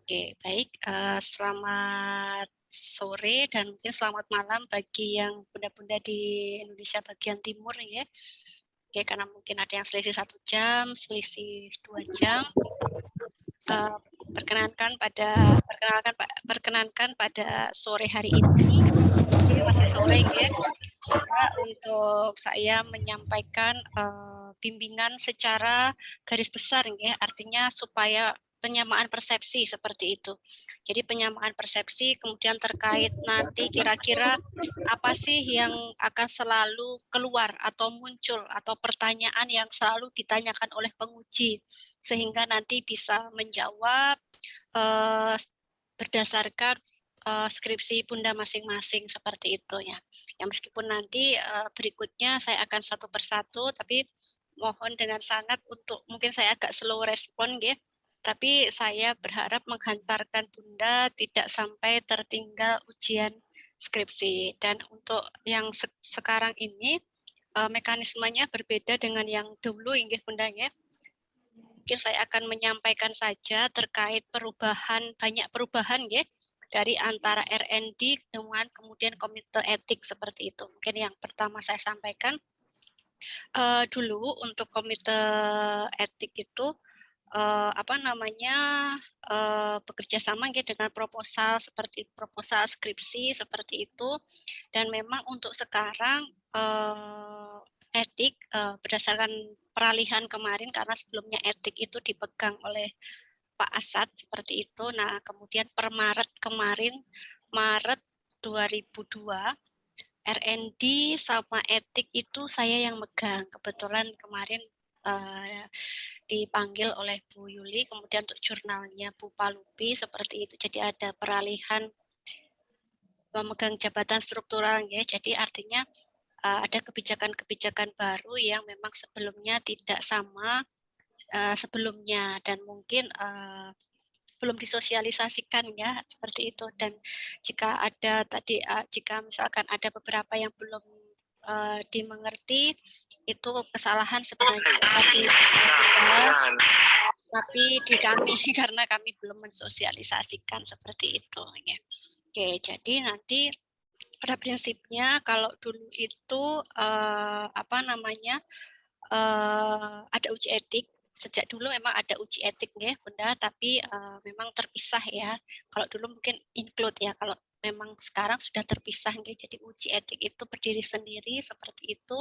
Oke, baik, selamat sore dan mungkin selamat malam bagi yang bunda-bunda di Indonesia bagian timur ya. Oke, karena mungkin ada yang selisih 1 jam, selisih 2 jam. Eee, perkenalkan pada sore hari ini masih sore ya, untuk saya menyampaikan, bimbingan secara garis besar ya, artinya supaya penyamaan persepsi seperti itu. Jadi penyamaan persepsi kemudian terkait nanti kira-kira apa sih yang akan selalu keluar atau muncul atau pertanyaan yang selalu ditanyakan oleh penguji, sehingga nanti bisa menjawab, eee, berdasarkan, skripsi Bunda masing-masing seperti itu ya. Ya meskipun nanti, berikutnya saya akan satu persatu, tapi mohon dengan sangat untuk mungkin saya agak slow respon ya, tapi saya berharap menghantarkan Bunda tidak sampai tertinggal ujian skripsi. Dan untuk yang sekarang ini, mekanismenya berbeda dengan yang dulu inggih Bunda ya. Mungkin saya akan menyampaikan saja terkait banyak perubahan ya, dari antara RND dengan kemudian komite etik seperti itu. Mungkin yang pertama saya sampaikan, dulu untuk komite etik itu, bekerja sama ya dengan proposal seperti proposal skripsi seperti itu, dan memang untuk sekarang, etik, berdasarkan peralihan kemarin karena sebelumnya etik itu dipegang oleh Pak Asad seperti itu. Nah, kemudian per Maret kemarin, Maret 2002, RND sama etik itu saya yang megang. Kebetulan kemarin, dipanggil oleh Bu Yuli, kemudian untuk jurnalnya Bu Palupi, seperti itu. Jadi ada peralihan memegang jabatan struktural ya. Jadi artinya, ada kebijakan-kebijakan baru yang memang sebelumnya tidak sama, sebelumnya dan mungkin, belum disosialisasikan ya, seperti itu. Dan jika ada tadi, jika misalkan ada beberapa yang belum, dimengerti, itu kesalahan sebenarnya tapi di kami karena kami belum mensosialisasikan seperti itu ya. Oke, jadi nanti pada prinsipnya kalau dulu itu, ada uji etik, sejak dulu memang ada uji etik ya Bunda, tapi, memang terpisah ya. Kalau dulu mungkin include ya, kalau memang sekarang sudah terpisah nggih, jadi uji etik itu berdiri sendiri seperti itu.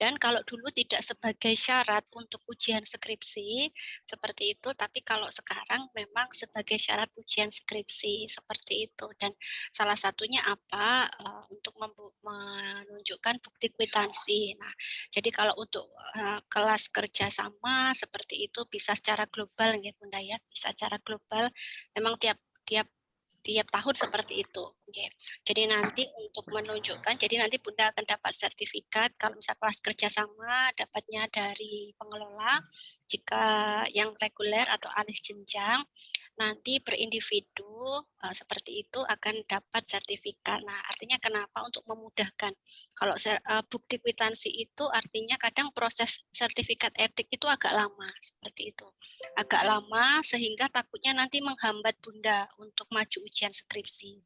Dan kalau dulu tidak sebagai syarat untuk ujian skripsi, seperti itu, tapi kalau sekarang memang sebagai syarat ujian skripsi, seperti itu. Dan salah satunya apa, untuk menunjukkan bukti kwitansi. Nah, jadi kalau untuk, kelas kerjasama seperti itu bisa secara global ya Bunda ya, bisa secara global memang tiap tiap tiap tahun seperti itu, oke. Jadi nanti untuk menunjukkan jadi nanti Bunda akan dapat sertifikat kalau misal kelas kerjasama dapatnya dari pengelola, jika yang reguler atau alis jenjang, nanti per individu, seperti itu akan dapat sertifikat. Nah, artinya kenapa? Untuk memudahkan. Kalau bukti kwitansi itu artinya kadang proses sertifikat etik itu agak lama, seperti itu. Agak lama sehingga takutnya nanti menghambat Bunda untuk maju ujian skripsi.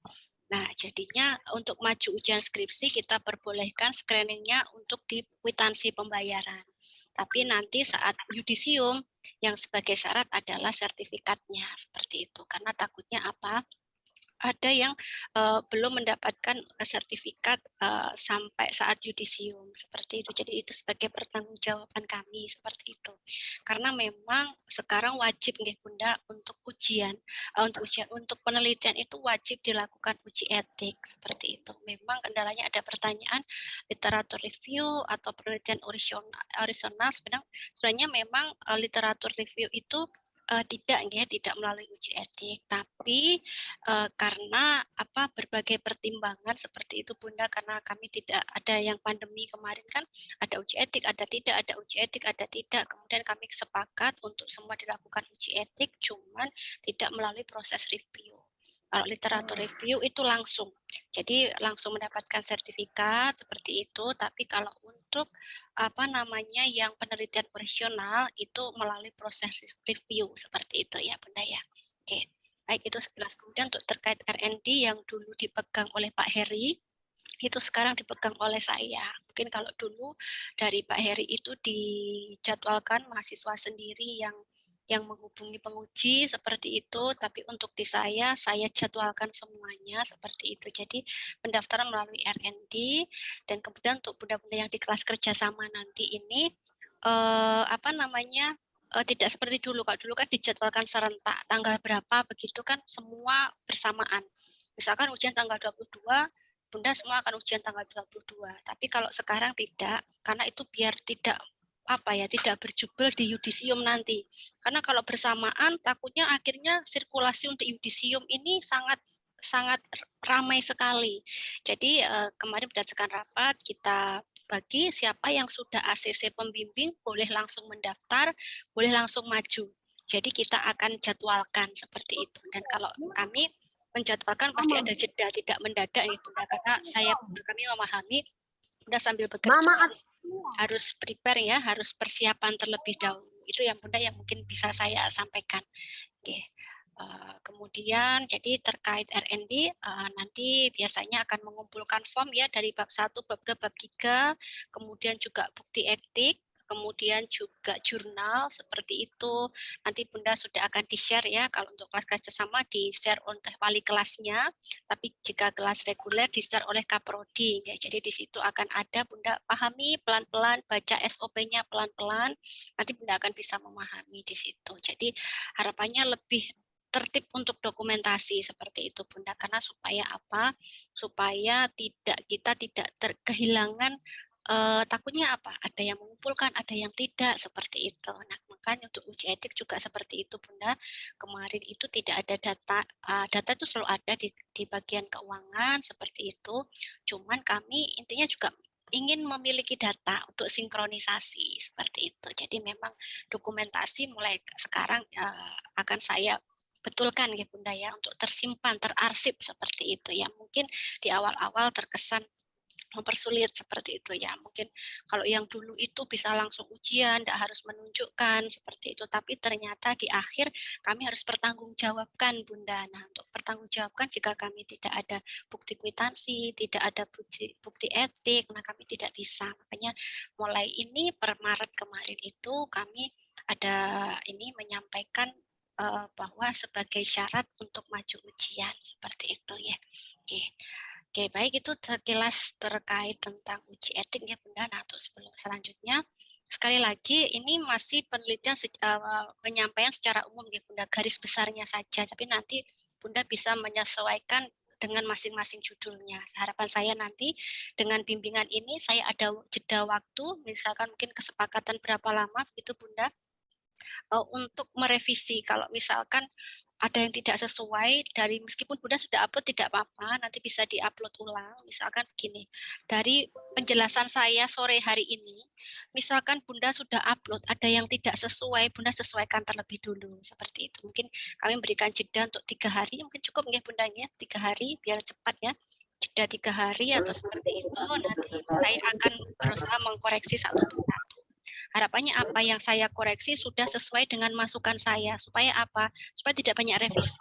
Nah, jadinya untuk maju ujian skripsi kita perbolehkan screening-nya untuk di kwitansi pembayaran. Tapi nanti saat yudisium yang sebagai syarat adalah sertifikatnya, seperti itu. Karena takutnya apa? Ada yang, belum mendapatkan, sertifikat, sampai saat yudisium, seperti itu. Jadi itu sebagai pertanggungjawaban kami, seperti itu. Karena memang sekarang wajib nggih Bunda untuk penelitian itu wajib dilakukan uji etik, seperti itu. Memang kendalanya ada pertanyaan literatur review atau penelitian horizontal sebenarnya memang, literatur review itu, tidak melalui uji etik, tapi karena berbagai pertimbangan seperti itu Bunda, karena kami tidak ada yang pandemi kemarin kan, ada uji etik, ada tidak, ada uji etik, ada tidak. Kemudian kami sepakat untuk semua dilakukan uji etik, cuman tidak melalui proses review. Kalau literatur review itu langsung, jadi langsung mendapatkan sertifikat seperti itu. Tapi kalau untuk yang penelitian profesional itu melalui proses review seperti itu ya Bunda ya. Oke. Baik, itu sekilas. Kemudian untuk terkait R&D yang dulu dipegang oleh Pak Heri, itu sekarang dipegang oleh saya. Mungkin kalau dulu dari Pak Heri itu dijadwalkan mahasiswa sendiri yang menghubungi penguji seperti itu, tapi untuk di saya jadwalkan semuanya seperti itu. Jadi pendaftaran melalui R&D, dan kemudian untuk bunda-bunda yang di kelas kerjasama nanti ini tidak seperti dulu. Kalau dulu kan dijadwalkan serentak, tanggal berapa begitu kan semua bersamaan. Misalkan ujian tanggal 22, Bunda semua akan ujian tanggal 22. Tapi kalau sekarang tidak, karena itu biar tidak tidak berjubel di yudisium nanti. Karena kalau bersamaan takutnya akhirnya sirkulasi untuk yudisium ini sangat sangat ramai sekali. Jadi kemarin berdasarkan rapat kita bagi siapa yang sudah ACC pembimbing boleh langsung mendaftar, boleh langsung maju. Jadi kita akan jadwalkan seperti itu. Dan kalau kami menjadwalkan pasti ada jeda, tidak mendadak ya Bunda, karena kami memahami Bunda sambil bekerja harus prepare ya, harus persiapan terlebih dahulu. Itu yang Bunda yang mungkin bisa saya sampaikan. Oke. Kemudian jadi terkait R&D nanti biasanya akan mengumpulkan form ya dari bab 1, bab 2, bab 3, kemudian juga bukti etik, kemudian juga jurnal seperti itu. Nanti Bunda sudah akan di-share ya, kalau untuk kelas kerjasama di-share oleh wali kelasnya, tapi jika kelas reguler di-share oleh Kaprodi. Ya. Jadi di situ akan ada Bunda pahami pelan-pelan, baca SOP-nya pelan-pelan, nanti Bunda akan bisa memahami di situ. Jadi harapannya lebih tertib untuk dokumentasi seperti itu Bunda, karena supaya apa? Supaya kita tidak kehilangan takutnya apa? Ada yang mengumpulkan, ada yang tidak seperti itu. Nah, makanya untuk uji etik juga seperti itu Bunda. Kemarin itu tidak ada data, data itu selalu ada di bagian keuangan seperti itu. Cuman kami intinya juga ingin memiliki data untuk sinkronisasi seperti itu. Jadi memang dokumentasi mulai sekarang akan saya betulkan ya Bunda ya, untuk tersimpan, terarsip seperti itu ya. Mungkin di awal-awal terkesan mempersulit seperti itu ya. Mungkin kalau yang dulu itu bisa langsung ujian, tidak harus menunjukkan seperti itu. Tapi ternyata di akhir kami harus pertanggungjawabkan Bunda. Nah, untuk pertanggungjawabkan jika kami tidak ada bukti kwitansi, tidak ada bukti etik, nah kami tidak bisa. Makanya mulai ini per Maret kemarin itu kami ada ini menyampaikan bahwa sebagai syarat untuk maju ujian seperti itu ya. Oke. Oke, baik itu sekilas terkait tentang uji etik ya Bunda. Nah, untuk sebelum selanjutnya sekali lagi ini masih penelitian penyampaian secara umum ya Bunda, garis besarnya saja. Tapi nanti Bunda bisa menyesuaikan dengan masing-masing judulnya. Harapan saya nanti dengan bimbingan ini saya ada jeda waktu, misalkan mungkin kesepakatan berapa lama itu Bunda, untuk merevisi kalau misalkan ada yang tidak sesuai dari meskipun Bunda sudah upload tidak apa-apa, nanti bisa diupload ulang. Misalkan begini, dari penjelasan saya sore hari ini, misalkan Bunda sudah upload, ada yang tidak sesuai, Bunda sesuaikan terlebih dulu seperti itu. Mungkin kami berikan jeda untuk 3 hari, mungkin cukup ya Bunda ya, 3 hari biar cepat ya. Jeda 3 hari atau seperti itu, nanti saya akan berusaha mengkoreksi satu persatu. Harapannya apa yang saya koreksi sudah sesuai dengan masukan saya. Supaya apa? Supaya tidak banyak revisi.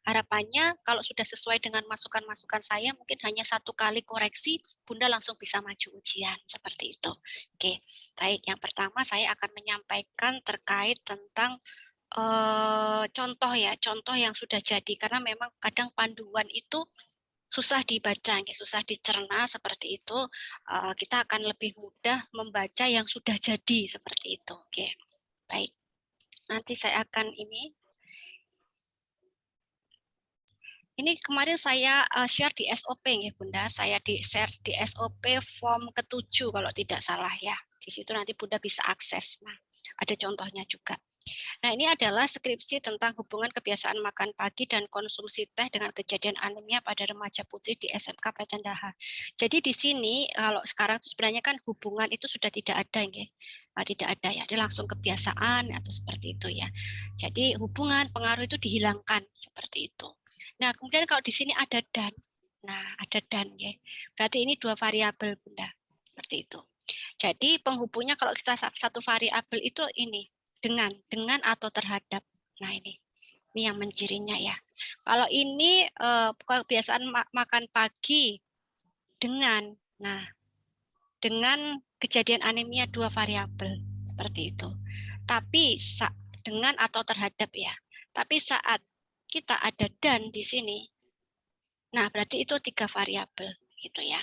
Harapannya kalau sudah sesuai dengan masukan-masukan saya, mungkin hanya 1 kali koreksi, Bunda langsung bisa maju ujian. Seperti itu. Oke, baik. Yang pertama saya akan menyampaikan terkait tentang contoh ya, contoh yang sudah jadi. Karena memang kadang panduan itu susah dibaca, susah dicerna seperti itu, kita akan lebih mudah membaca yang sudah jadi seperti itu. Oke, baik. Nanti saya akan ini kemarin saya share di SOP ya Bunda, saya di-share di SOP form ke-7 kalau tidak salah ya. Di situ nanti Bunda bisa akses. Nah, ada contohnya juga. Nah, ini adalah skripsi tentang hubungan kebiasaan makan pagi dan konsumsi teh dengan kejadian anemia pada remaja putri di SMK Patendaha. Jadi di sini kalau sekarang itu sebenarnya kan hubungan itu sudah tidak ada ya. Tidak ada ya, dia langsung kebiasaan atau seperti itu ya. Jadi hubungan pengaruh itu dihilangkan seperti itu. Nah, kemudian kalau di sini ada dan. Nah, ada dan ya. Berarti ini 2 variabel Bunda. Seperti itu. Jadi penghubungnya kalau kita satu variabel itu ini dengan atau terhadap. Nah ini yang mencirinya ya. Kalau ini kebiasaan makan pagi dengan kejadian anemia 2 variabel seperti itu. Tapi dengan atau terhadap ya. Tapi saat kita ada dan di sini, nah berarti itu 3 variabel gitu ya.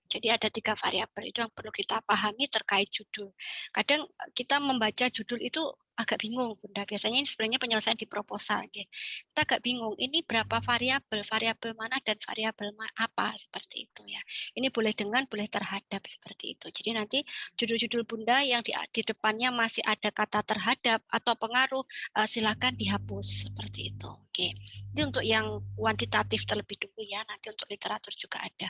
Jadi ada 3 variabel itu yang perlu kita pahami terkait judul. Kadang kita membaca judul itu agak bingung, Bunda. Biasanya ini sebenarnya penyelesaian di proposal. Kita agak bingung, ini berapa variabel, variabel mana dan variabel apa, seperti itu ya. Ini boleh dengan, boleh terhadap, seperti itu. Jadi nanti judul-judul Bunda yang di depannya masih ada kata terhadap atau pengaruh, silakan dihapus, seperti itu. Oke. Ini untuk yang kuantitatif terlebih dulu ya, nanti untuk literatur juga ada.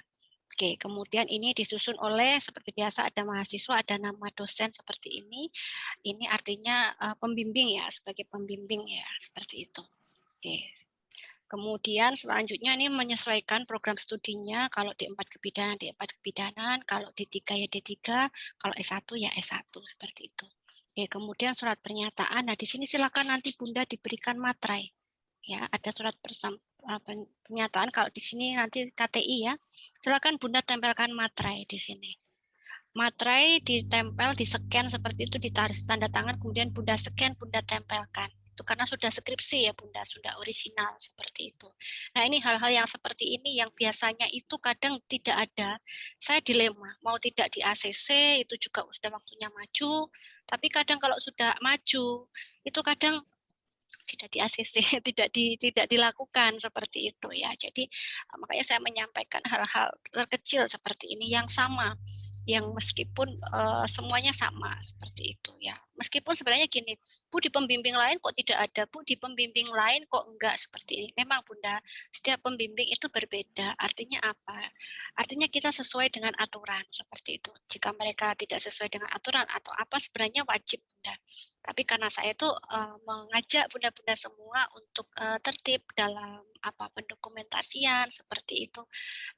Oke, kemudian ini disusun oleh seperti biasa ada mahasiswa, ada nama dosen seperti ini. Ini artinya pembimbing ya, sebagai pembimbing ya, seperti itu. Oke. Kemudian selanjutnya ini menyesuaikan program studinya, kalau D4 kebidanan, D4 kebidanan, kalau D3 ya D3, kalau S1 ya S1, seperti itu. Oke, kemudian surat pernyataan. Nah, di sini silakan nanti Bunda diberikan materai. Ya, ada surat pernyataan, kalau di sini nanti KTI ya. Silakan Bunda tempelkan materai di sini. Materai ditempel, di-scan seperti itu, ditarik tanda tangan, kemudian Bunda scan, Bunda tempelkan. Itu karena sudah skripsi ya Bunda, sudah orisinal seperti itu. Nah, ini hal-hal yang seperti ini yang biasanya itu kadang tidak ada. Saya dilema, mau tidak di ACC itu juga sudah waktunya maju, tapi kadang kalau sudah maju itu kadang tidak di ACC, tidak dilakukan seperti itu ya. Jadi makanya saya menyampaikan hal-hal kecil seperti ini yang sama, yang meskipun semuanya sama seperti itu ya. Meskipun sebenarnya gini, Bu di pembimbing lain kok tidak ada, Bu di pembimbing lain kok enggak seperti ini. Memang Bunda, setiap pembimbing itu berbeda. Artinya apa? Artinya kita sesuai dengan aturan seperti itu. Jika mereka tidak sesuai dengan aturan atau apa, sebenarnya wajib Bunda. Tapi karena saya itu mengajak bunda-bunda semua untuk tertib dalam pendokumentasian seperti itu,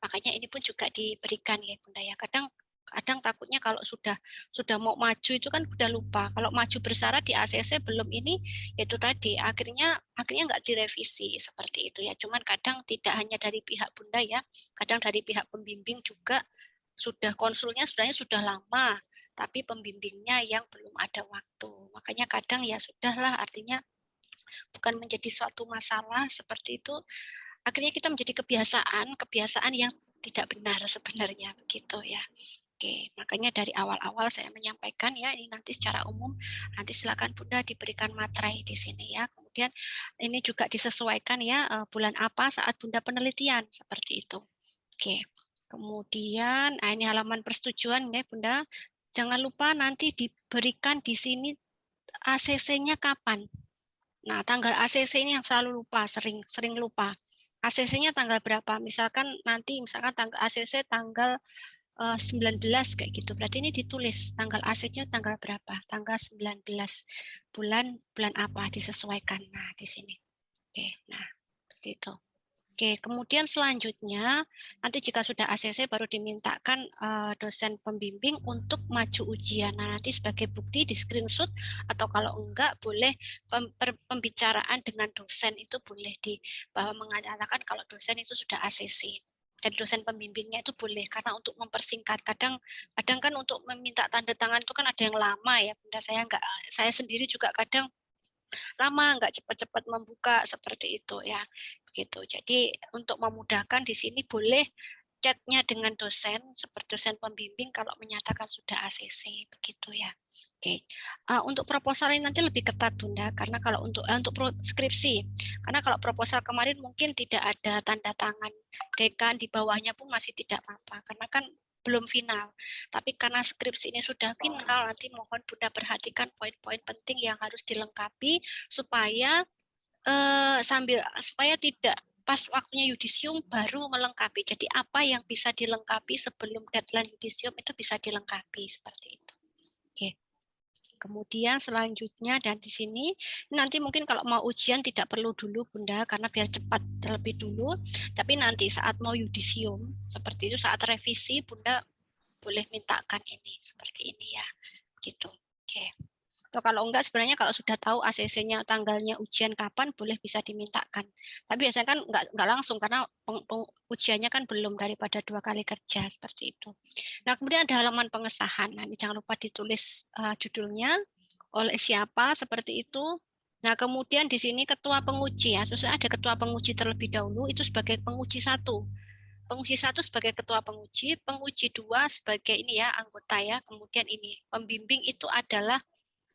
makanya ini pun juga diberikan ya Bunda ya. Kadang takutnya kalau sudah mau maju itu kan udah lupa. Kalau maju bersyarat di ACC belum ini, itu tadi akhirnya nggak direvisi seperti itu ya. Cuman kadang tidak hanya dari pihak Bunda ya, kadang dari pihak pembimbing juga sudah konsulnya sebenarnya sudah lama, tapi pembimbingnya yang belum ada waktu. Makanya kadang ya sudahlah, artinya bukan menjadi suatu masalah seperti itu. Akhirnya kita menjadi kebiasaan yang tidak benar sebenarnya begitu ya. Oke, makanya dari awal-awal saya menyampaikan ya, ini nanti secara umum, nanti silakan Bunda diberikan materai di sini ya. Kemudian ini juga disesuaikan ya, bulan apa saat Bunda penelitian, seperti itu. Oke, kemudian ini halaman persetujuan ya Bunda. Jangan lupa nanti diberikan di sini ACC-nya kapan. Nah, tanggal ACC ini yang selalu lupa, sering lupa. ACC-nya tanggal berapa? Misalkan tanggal ACC tanggal 19 kayak gitu. Berarti ini ditulis tanggal ACC-nya tanggal berapa? Tanggal 19. Bulan apa disesuaikan. Nah, di sini. Oke, nah, seperti itu. Oke, kemudian selanjutnya nanti jika sudah ACC baru dimintakan dosen pembimbing untuk maju ujian. Nah, nanti sebagai bukti di screenshot atau kalau enggak boleh pembicaraan dengan dosen itu boleh bahwa mengatakan kalau dosen itu sudah ACC. Dan dosen pembimbingnya itu boleh karena untuk mempersingkat. Kadang kan untuk meminta tanda tangan itu kan ada yang lama ya, Bunda. Saya sendiri juga kadang lama, nggak cepat-cepat membuka seperti itu ya. Begitu. Jadi untuk memudahkan di sini boleh chatnya dengan dosen seperti dosen pembimbing kalau menyatakan sudah ACC begitu ya. Oke. Untuk proposal ini nanti lebih ketat Bunda karena kalau untuk skripsi, karena kalau proposal kemarin mungkin tidak ada tanda tangan dekan, di bawahnya pun masih tidak apa-apa karena kan belum final. Tapi karena skripsi ini sudah final, nanti mohon Bunda perhatikan poin-poin penting yang harus dilengkapi supaya supaya tidak pas waktunya yudisium baru melengkapi. Jadi apa yang bisa dilengkapi sebelum deadline yudisium itu bisa dilengkapi seperti itu. Oke. Kemudian selanjutnya dan di sini nanti mungkin kalau mau ujian tidak perlu dulu Bunda karena biar cepat terlebih dulu. Tapi nanti saat mau yudisium seperti itu saat revisi Bunda boleh mintakan ini seperti ini ya. Gitu. Oke. Atau kalau enggak sebenarnya kalau sudah tahu ACC-nya tanggalnya ujian kapan boleh bisa dimintakan. Tapi biasanya kan enggak langsung karena ujiannya kan belum daripada 2 kali kerja seperti itu. Nah, kemudian ada halaman pengesahan. Nah, ini jangan lupa ditulis judulnya oleh siapa seperti itu. Nah, kemudian di sini ketua penguji ya. Susah ada ketua penguji terlebih dahulu itu sebagai penguji 1. Penguji 1 sebagai ketua penguji 2 sebagai ini ya anggota ya. Kemudian ini pembimbing itu adalah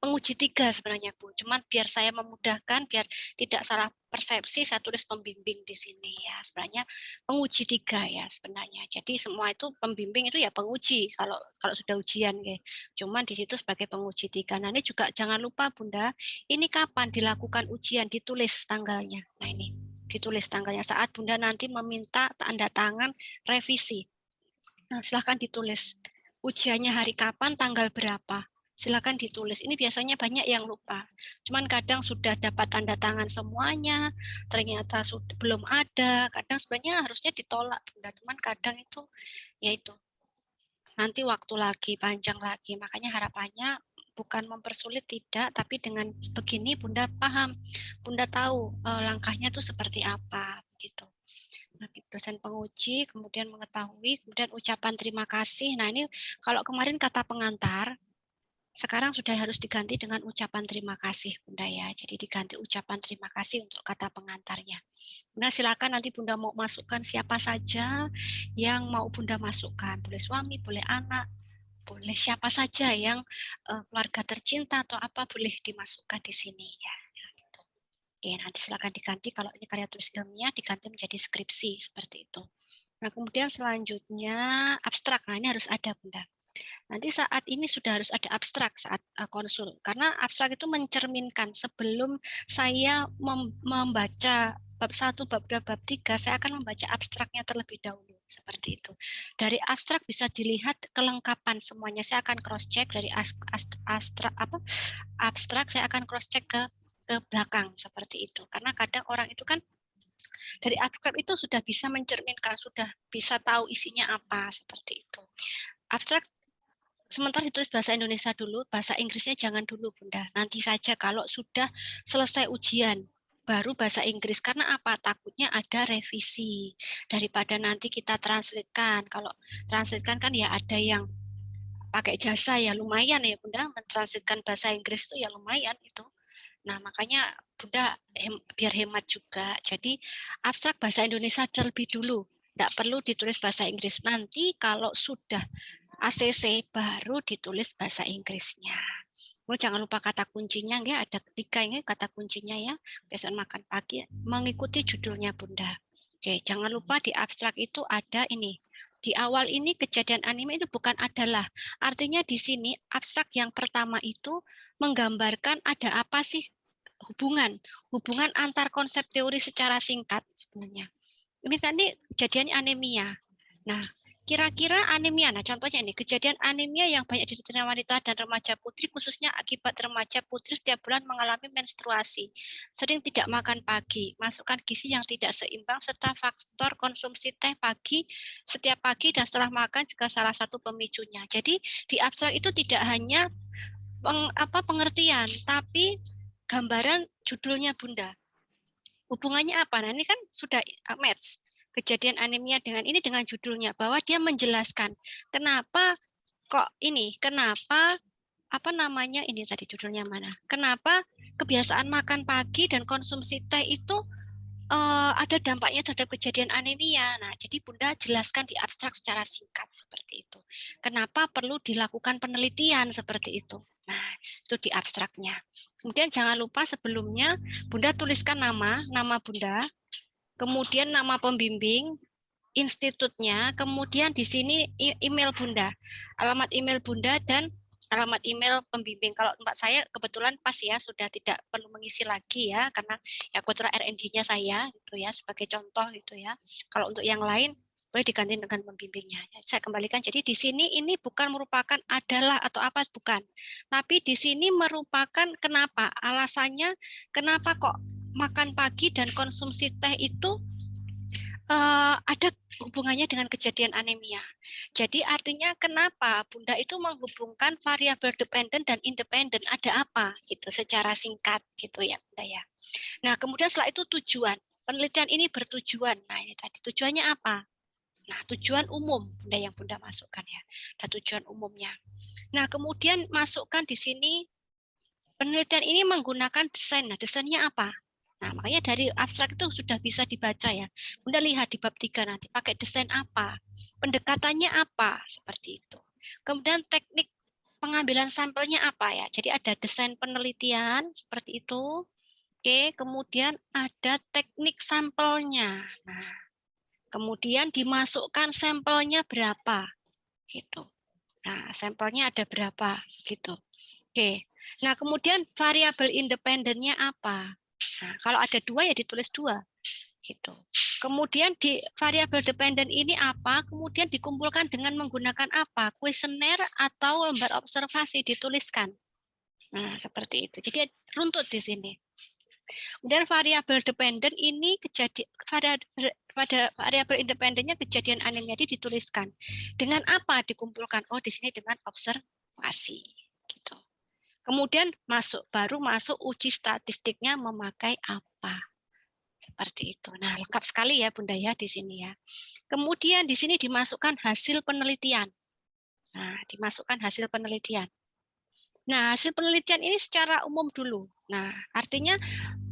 penguji 3 sebenarnya Bu. Cuman biar saya memudahkan, biar tidak salah persepsi, saya tulis pembimbing di sini ya. Sebenarnya penguji 3 ya sebenarnya. Jadi semua itu pembimbing itu ya penguji kalau sudah ujian ya. Cuman di situ sebagai penguji 3. Nah, ini juga jangan lupa Bunda, ini kapan dilakukan ujian, ditulis tanggalnya. Nah, ini ditulis tanggalnya saat Bunda nanti meminta tanda tangan revisi. Nah, silahkan ditulis ujiannya hari kapan, tanggal berapa. Silakan ditulis. Ini biasanya banyak yang lupa. Cuman kadang sudah dapat tanda tangan semuanya, ternyata belum ada. Kadang sebenarnya harusnya ditolak, Bunda. Cuman kadang itu, ya itu. Nanti waktu lagi, panjang lagi. Makanya harapannya bukan mempersulit, tidak. Tapi dengan begini Bunda paham. Bunda tahu langkahnya itu seperti apa. Gitu. Dosen penguji, kemudian mengetahui, kemudian ucapan terima kasih. Nah, ini kalau kemarin kata pengantar, sekarang sudah harus diganti dengan ucapan terima kasih, Bunda ya. Jadi diganti ucapan terima kasih untuk kata pengantarnya. Nah, silakan nanti Bunda mau masukkan siapa saja yang mau Bunda masukkan. Boleh suami, boleh anak, boleh siapa saja yang keluarga tercinta atau apa boleh dimasukkan di sini ya. Oke, nanti silakan diganti kalau ini karya tulis ilmiah diganti menjadi skripsi seperti itu. Nah, kemudian selanjutnya abstrak. Nah, ini harus ada, Bunda. Nanti saat ini sudah harus ada abstrak saat konsul. Karena abstrak itu mencerminkan sebelum saya membaca bab 1, bab 2, bab 3, saya akan membaca abstraknya terlebih dahulu. Seperti itu. Dari abstrak bisa dilihat kelengkapan semuanya. Saya akan cross check dari abstrak, saya akan cross check ke belakang seperti itu. Karena kadang orang itu kan dari abstrak itu sudah bisa mencerminkan, sudah bisa tahu isinya apa seperti itu. Abstrak sementara ditulis bahasa Indonesia dulu, bahasa Inggrisnya jangan dulu Bunda. Nanti saja kalau sudah selesai ujian baru bahasa Inggris. Karena apa? Takutnya ada revisi. Daripada nanti kita translatekan. Kalau translatekan kan ya ada yang pakai jasa ya lumayan ya Bunda, mentranslatekan bahasa Inggris itu ya lumayan itu. Nah, makanya Bunda biar hemat juga. Jadi abstrak bahasa Indonesia terlebih dulu. Tidak perlu ditulis bahasa Inggris. Nanti kalau sudah ACC baru ditulis bahasa Inggrisnya. Jangan lupa kata kuncinya, ya ada 3 ini kata kuncinya ya. Kebiasaan makan pagi, mengikuti judulnya Bunda. Oke, jangan lupa di abstrak itu ada ini. Di awal ini kejadian anime itu bukan adalah. Artinya di sini abstrak yang pertama itu menggambarkan ada apa sih hubungan antar konsep teori secara singkat sebenarnya. Ini kan ini kejadian anemia. Nah, kira-kira anemia, nah contohnya ini, kejadian anemia yang banyak diderita wanita dan remaja putri, khususnya akibat remaja putri setiap bulan mengalami menstruasi, sering tidak makan pagi, masukkan gizi yang tidak seimbang, serta faktor konsumsi teh pagi, setiap pagi dan setelah makan juga salah satu pemicunya. Jadi di abstrak itu tidak hanya pengertian, tapi gambaran judulnya Bunda. Hubungannya apa? Nah, ini kan sudah match kejadian anemia dengan ini dengan judulnya bahwa dia menjelaskan kenapa kok ini, kenapa apa namanya ini tadi judulnya mana? Kenapa kebiasaan makan pagi dan konsumsi teh itu ada dampaknya terhadap kejadian anemia. Nah, jadi Bunda jelaskan di abstrak secara singkat seperti itu. Kenapa perlu dilakukan penelitian seperti itu? Nah, itu di abstraknya. Kemudian jangan lupa sebelumnya Bunda tuliskan nama Bunda, kemudian nama pembimbing, institutnya, kemudian di sini email Bunda, alamat email Bunda dan alamat email pembimbing. Kalau tempat saya kebetulan pas ya, sudah tidak perlu mengisi lagi ya, karena ya kebetulan R&D-nya saya gitu ya, sebagai contoh gitu ya. Kalau untuk yang lain boleh diganti dengan pembimbingnya. Saya kembalikan. Jadi di sini ini bukan merupakan adalah atau apa, bukan. Tapi di sini merupakan kenapa? Alasannya kenapa kok makan pagi dan konsumsi teh itu Ada hubungannya dengan kejadian anemia. Jadi artinya kenapa Bunda itu menghubungkan variabel dependen dan independen, ada apa gitu secara singkat gitu ya Bunda ya. Nah, kemudian setelah itu tujuan. Penelitian ini bertujuan. Nah, ini tadi tujuannya apa? Nah, tujuan umum Bunda yang Bunda masukkan ya. Ada tujuan umumnya. Nah, kemudian masukkan di sini penelitian ini menggunakan desain. Nah, desainnya apa? Nah, makanya dari abstrak itu sudah bisa dibaca ya. Bunda lihat di bab 3 nanti pakai desain apa, pendekatannya apa, seperti itu. Kemudian teknik pengambilan sampelnya apa ya. Jadi ada desain penelitian seperti itu. Oke, kemudian ada teknik sampelnya. Nah, kemudian dimasukkan sampelnya berapa gitu. Nah, sampelnya ada berapa gitu. Oke. Nah, kemudian variabel independennya apa? Nah, kalau ada dua ya ditulis dua gitu. Kemudian di variabel dependen ini apa? Kemudian dikumpulkan dengan menggunakan apa? Kuesioner atau lembar observasi dituliskan. Nah, seperti itu. Jadi runtut di sini. Kemudian variabel dependen ini pada variabel independennya kejadian anemia dituliskan. Dengan apa dikumpulkan? Oh, di sini dengan observasi gitu. Kemudian baru masuk uji statistiknya memakai apa. Seperti itu. Nah, lengkap sekali ya Bunda ya di sini ya. Kemudian di sini dimasukkan hasil penelitian. Nah, dimasukkan hasil penelitian. Nah, hasil penelitian ini secara umum dulu. Nah, artinya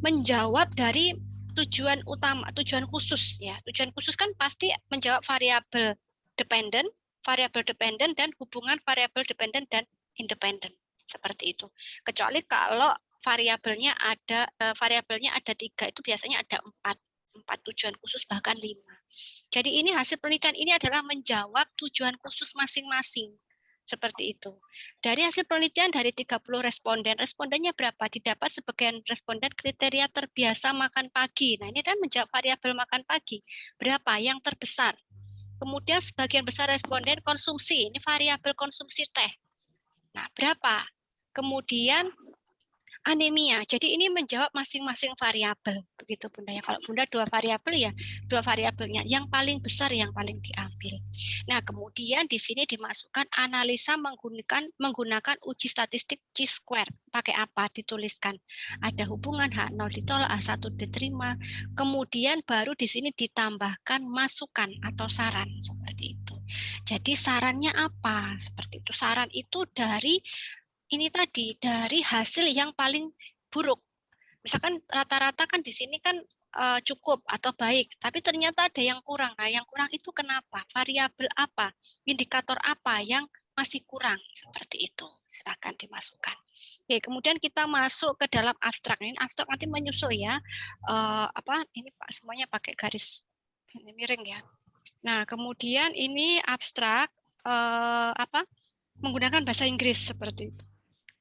menjawab dari tujuan utama, tujuan khusus ya. Tujuan khusus kan pasti menjawab variabel dependen dan hubungan variabel dependen dan independen seperti itu. Kecuali kalau variabelnya ada 3, itu biasanya ada 4 tujuan khusus bahkan 5. Jadi ini hasil penelitian ini adalah menjawab tujuan khusus masing-masing. Seperti itu. Dari hasil penelitian dari 30 responden, respondennya berapa? Didapat sebagian responden kriteria terbiasa makan pagi. Nah, ini kan menjawab variabel makan pagi. Berapa? Yang terbesar. Kemudian sebagian besar responden konsumsi. Ini variabel konsumsi teh. Nah, berapa? Kemudian anemia. Jadi ini menjawab masing-masing variabel, begitu Bunda ya. Kalau Bunda 2 variabel ya 2 variabelnya. Yang paling besar yang paling diambil. Nah, kemudian di sini dimasukkan analisa menggunakan uji statistik chi-square. Pakai apa? Dituliskan. Ada hubungan H0 ditolak, H1 diterima. Kemudian baru di sini ditambahkan masukan atau saran seperti itu. Jadi sarannya apa? Seperti itu. Saran itu dari ini tadi dari hasil yang paling buruk. Misalkan rata-rata kan di sini kan cukup atau baik, tapi ternyata ada yang kurang. Nah, yang kurang itu kenapa? Variabel apa? Indikator apa yang masih kurang? Seperti itu. Silakan dimasukkan. Oke, kemudian kita masuk ke dalam abstrak. Ini abstrak nanti menyusul ya. Ini Pak semuanya pakai garis ini miring ya. Nah, kemudian ini abstrak menggunakan bahasa Inggris seperti itu.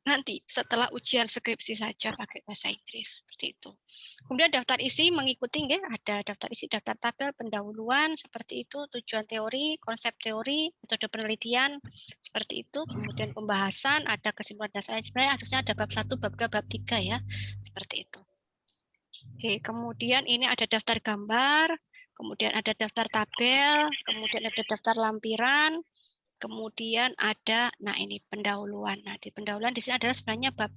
Nanti setelah ujian skripsi saja pakai bahasa Inggris seperti itu. Kemudian daftar isi mengikuti ya, ada daftar isi, daftar tabel, pendahuluan seperti itu, tujuan teori, konsep teori, metode penelitian seperti itu, kemudian pembahasan, ada kesimpulan dasar, sebenarnya harusnya ada bab 1, bab 2, bab 3 ya, seperti itu. Oke, kemudian ini ada daftar gambar, kemudian ada daftar tabel, kemudian ada daftar lampiran, kemudian ada, nah ini pendahuluan. Nah di pendahuluan di sini adalah sebenarnya bab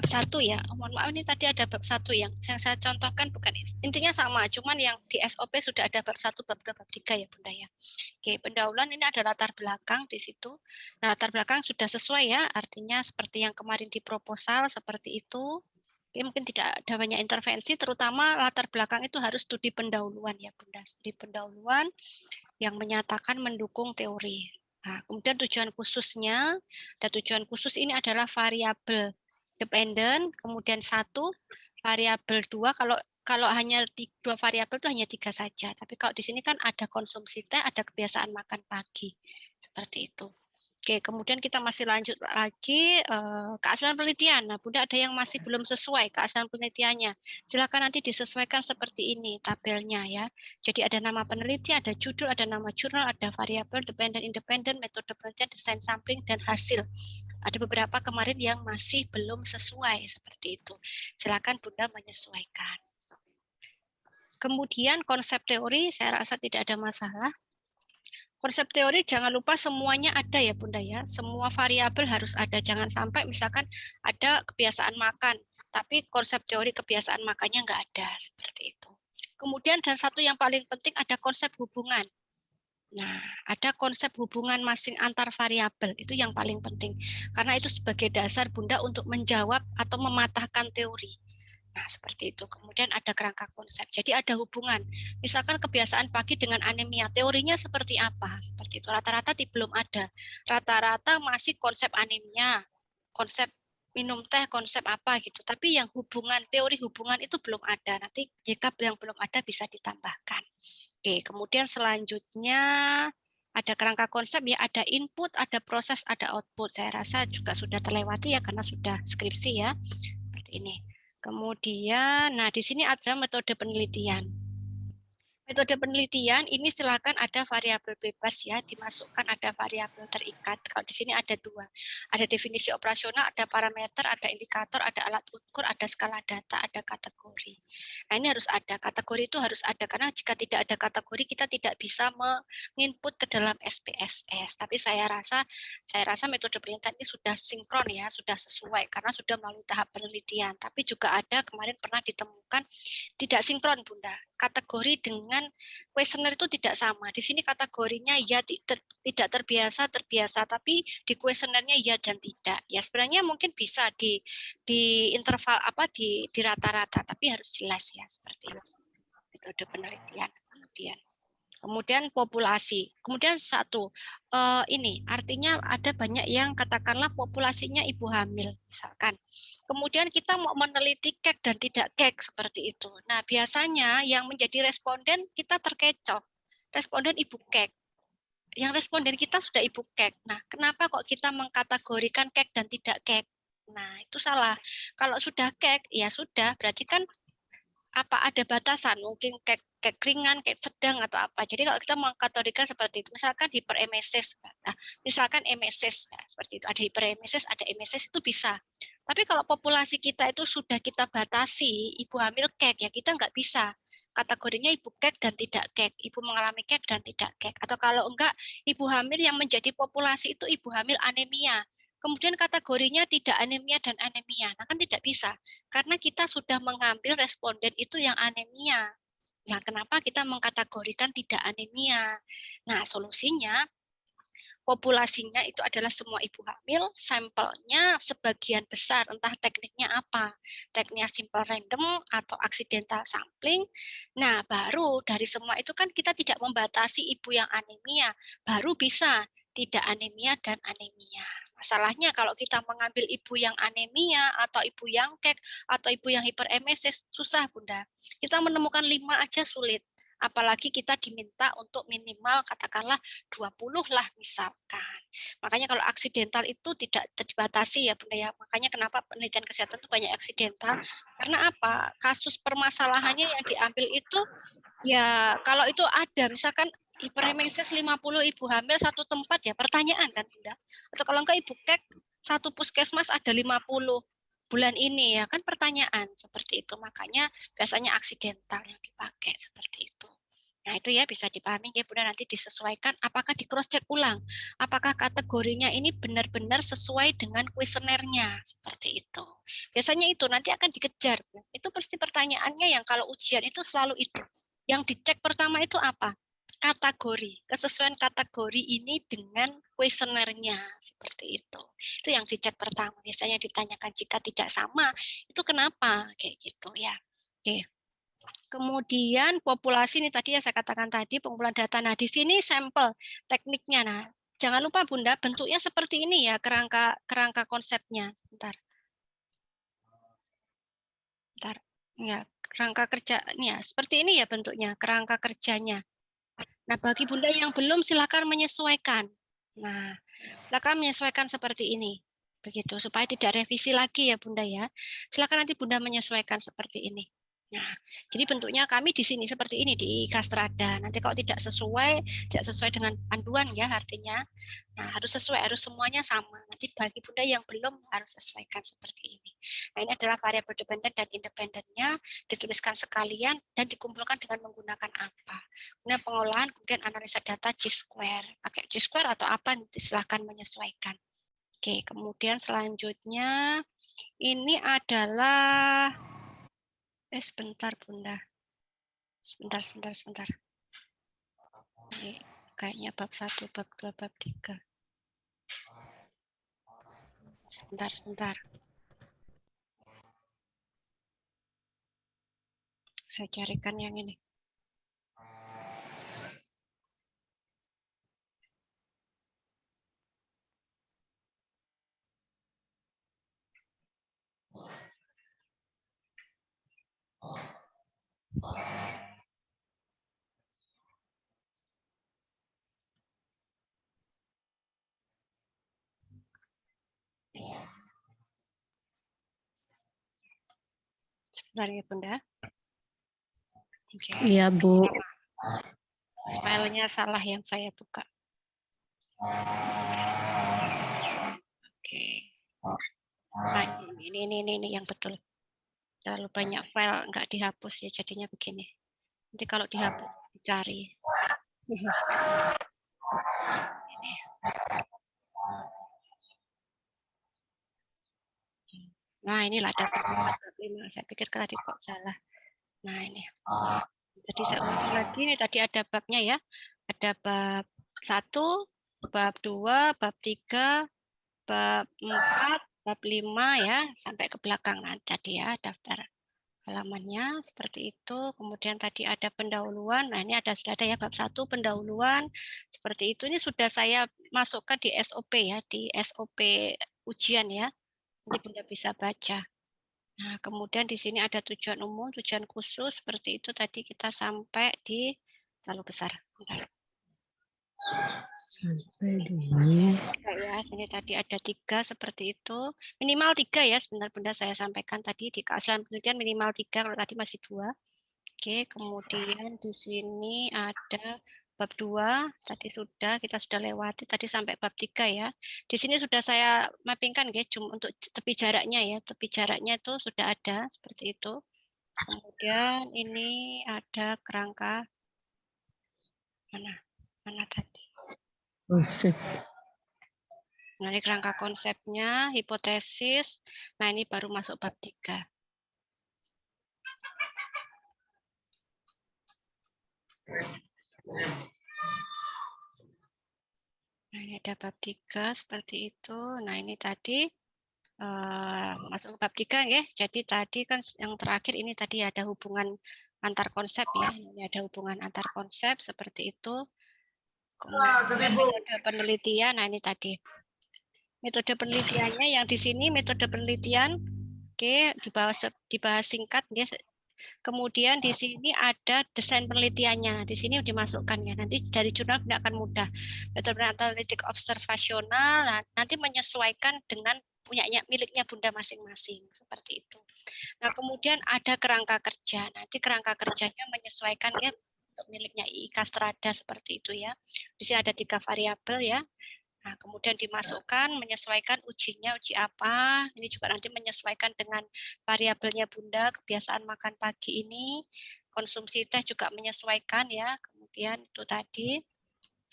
1 ya. Mohon maaf ini tadi ada bab 1 yang saya contohkan bukan intinya sama, cuman yang di SOP sudah ada bab 1, bab 2, bab 3 ya Bunda ya. Oke, pendahuluan ini ada latar belakang di situ. Nah, latar belakang sudah sesuai ya, artinya seperti yang kemarin di proposal seperti itu. Oke, mungkin tidak ada banyak intervensi, terutama latar belakang itu harus studi pendahuluan ya Bunda. Studi pendahuluan yang menyatakan mendukung teori. Nah, kemudian tujuan khususnya, dan tujuan khusus ini adalah variabel dependen, kemudian 1, variabel 2, kalau hanya 2 variabel itu hanya 3 saja. Tapi kalau di sini kan ada konsumsi teh, ada kebiasaan makan pagi. Seperti itu. Oke, kemudian kita masih lanjut lagi keaslian penelitian. Nah, Bunda ada yang masih belum sesuai keaslian penelitiannya. Silakan nanti disesuaikan seperti ini tabelnya ya. Jadi ada nama peneliti, ada judul, ada nama jurnal, ada variabel, dependen, independen, metode penelitian, desain sampling, dan hasil. Ada beberapa kemarin yang masih belum sesuai seperti itu. Silakan Bunda menyesuaikan. kemudian konsep teori saya rasa tidak ada masalah. Konsep teori jangan lupa semuanya ada ya Bunda ya. Semua variabel harus ada. Jangan sampai misalkan ada kebiasaan makan, tapi konsep teori kebiasaan makannya nggak ada. Seperti itu. Kemudian dan satu yang paling penting ada konsep hubungan. Nah, ada konsep hubungan masing antar variabel. Itu yang paling penting. Karena itu sebagai dasar Bunda untuk menjawab atau mematahkan teori. Nah, seperti itu. Kemudian ada kerangka konsep. Jadi ada hubungan. Misalkan kebiasaan pagi dengan anemia. Teorinya seperti apa? Seperti itu. Rata-rata belum ada. Rata-rata masih konsep anemia, konsep minum teh, konsep apa gitu. Tapi yang hubungan, teori hubungan itu belum ada. Nanti jika yang belum ada bisa ditambahkan. Oke, kemudian selanjutnya ada kerangka konsep ya, ada input, ada proses, ada output. Saya rasa juga sudah terlewati ya karena sudah skripsi ya. Seperti ini. Kemudian, nah di sini ada metode penelitian. Metode penelitian ini silakan ada variabel bebas ya, dimasukkan ada variabel terikat. Kalau di sini ada dua, ada definisi operasional, ada parameter, ada indikator, ada alat ukur, ada skala data, ada kategori. Nah ini harus ada, kategori itu harus ada, karena jika tidak ada kategori kita tidak bisa menginput ke dalam SPSS. Tapi saya rasa metode penelitian ini sudah sinkron ya, sudah sesuai, karena sudah melalui tahap penelitian. Tapi juga ada kemarin pernah ditemukan tidak sinkron Bunda. Kategori dengan kuesioner itu tidak sama. Di sini kategorinya ya tidak terbiasa, terbiasa, tapi di kuesionernya ya dan tidak. Ya sebenarnya mungkin bisa di interval apa di rata-rata, tapi harus jelas ya seperti itu. Metode penelitian. Kemudian populasi. Kemudian satu, ini artinya ada banyak yang katakanlah populasinya ibu hamil, misalkan. Kemudian kita mau meneliti kek dan tidak kek seperti itu. Nah, biasanya yang menjadi responden kita terkecoh. Responden ibu kek. Yang responden kita sudah ibu kek. Nah, kenapa kok kita mengkategorikan kek dan tidak kek? Nah, itu salah. Kalau sudah kek, ya sudah, berarti kan apa ada batasan, mungkin kek ringan, kek sedang atau apa. Jadi kalau kita mengkategorikan seperti itu, misalkan hiperemesis, nah, misalkan emesis, nah, seperti itu, ada hiperemesis, ada emesis itu bisa. Tapi kalau populasi kita itu sudah kita batasi, ibu hamil kek, ya kita nggak bisa. Kategorinya ibu kek dan tidak kek, ibu mengalami kek dan tidak kek. Atau kalau enggak, ibu hamil yang menjadi populasi itu ibu hamil anemia. Kemudian kategorinya tidak anemia dan anemia. Nah kan tidak bisa. Karena kita sudah mengambil responden itu yang anemia. Nah, kenapa kita mengkategorikan tidak anemia? Nah, solusinya populasinya itu adalah semua ibu hamil, sampelnya sebagian besar, entah tekniknya apa. Tekniknya simple random atau accidental sampling. Nah, baru dari semua itu kan kita tidak membatasi ibu yang anemia, baru bisa tidak anemia dan anemia. Masalahnya kalau kita mengambil ibu yang anemia atau ibu yang kek atau ibu yang hiperemesis, susah Bunda. Kita menemukan 5 aja sulit. Apalagi kita diminta untuk minimal katakanlah 20 lah misalkan. Makanya kalau aksidental itu tidak dibatasi ya Bunda ya. Makanya kenapa penelitian kesehatan itu banyak aksidental. Karena apa? Kasus permasalahannya yang diambil itu ya kalau itu ada misalkan hiperemesis 50 ibu hamil satu tempat ya pertanyaan kan Bunda. Atau kalau enggak ibu kek satu puskesmas ada 50 bulan ini ya kan pertanyaan seperti itu. Makanya biasanya aksidental yang dipakai seperti itu. Nah itu ya bisa dipahami ya Bunda, nanti disesuaikan apakah di cross check ulang. Apakah kategorinya ini benar-benar sesuai dengan kuesionernya seperti itu. Biasanya itu nanti akan dikejar. Itu pasti pertanyaannya yang kalau ujian itu selalu itu. Yang dicek pertama itu apa? Kategori, kesesuaian kategori ini dengan kuesionernya seperti itu. Itu yang dicek pertama. Biasanya ditanyakan jika tidak sama, itu kenapa kayak gitu ya. Oke. Kemudian populasi ini tadi yang saya katakan tadi pengumpulan data. Nah, di sini sampel tekniknya. Nah, jangan lupa Bunda, bentuknya seperti ini ya kerangka konsepnya. Bentar. Ya, kerangka kerja ya, seperti ini ya bentuknya, kerangka kerjanya. Nah, bagi Bunda yang belum silakan menyesuaikan. Nah, silakan menyesuaikan seperti ini. Begitu supaya tidak revisi lagi ya Bunda ya. Silakan nanti Bunda menyesuaikan seperti ini. Nah, jadi bentuknya kami di sini seperti ini di Castrada. Nanti kalau tidak sesuai dengan panduan ya artinya. Nah, harus sesuai, harus semuanya sama. Nanti bagi Bunda yang belum harus sesuaikan seperti ini. Nah, ini adalah variabel dependen dan independennya dituliskan sekalian dan dikumpulkan dengan menggunakan apa. Kemudian pengolahan, kemudian analisa data G-square. Pakai G-square atau apa, silahkan menyesuaikan. Oke, kemudian selanjutnya ini adalah sebentar Bunda. Sebentar. Ini kayaknya bab 1, bab 2, bab 3. Sebentar. Saya carikan yang ini. Sebenarnya Bunda. Okay. Iya, Bu. Filenya salah yang saya buka. Oke. Nah, ini yang betul. Terlalu banyak file nggak dihapus ya jadinya begini. Nanti kalau dihapus dicari. Ini. Nah, inilah data 4.5. Saya pikir tadi kok salah. Nah, ini. Jadi saya ulangi lagi, ini tadi ada babnya ya. Ada bab 1, bab 2, bab 3, bab 4, bab 5 ya, sampai ke belakang nanti tadi ya, daftar halamannya seperti itu. Kemudian tadi ada pendahuluan. Nah, ini sudah ada ya bab 1 pendahuluan. Seperti itu. Ini sudah saya masukkan di SOP ya, di SOP ujian ya. Nanti Bunda bisa baca. Nah, kemudian di sini ada tujuan umum, tujuan khusus, seperti itu tadi kita sampai di terlalu besar. Sampai di ya, ini tadi ada 3 seperti itu. Minimal 3 ya, sebentar Bunda saya sampaikan tadi di keaslian penelitian minimal 3, kalau tadi masih 2. Oke, kemudian di sini ada bab 2, tadi kita sudah lewati tadi sampai bab 3 ya. Di sini sudah saya mappingkan ya, cuma untuk tepi jaraknya ya, tepi jaraknya itu sudah ada seperti itu. Kemudian ini ada kerangka mana tadi? konsep. Nah, ini kerangka konsepnya, hipotesis. Nah, ini baru masuk bab 3. Nah, ini ada bab 3 seperti itu. Nah, ini tadi masuk ke bab 3 ya. Jadi tadi kan yang terakhir ini tadi ada hubungan antar konsep ya. Ini ada hubungan antar konsep seperti itu. Kemudian metode penelitian. Nah, ini tadi. Metode penelitiannya yang di sini metode penelitian dibahas singkat ya. Kemudian di sini ada desain penelitiannya. Di sini dimasukkan ya. Nanti dari jurnal tidak akan mudah. Metode analitik observasional, nah, nanti menyesuaikan dengan miliknya Bunda masing-masing seperti itu. Nah, kemudian ada kerangka kerja. Nanti kerangka kerjanya menyesuaikan ya untuk miliknya II Castrada seperti itu ya. Di sini ada 3 variabel ya. Nah, kemudian dimasukkan, menyesuaikan ujinya, uji apa. Ini juga nanti menyesuaikan dengan variabelnya Bunda, kebiasaan makan pagi ini. Konsumsi teh juga menyesuaikan ya. Kemudian itu tadi,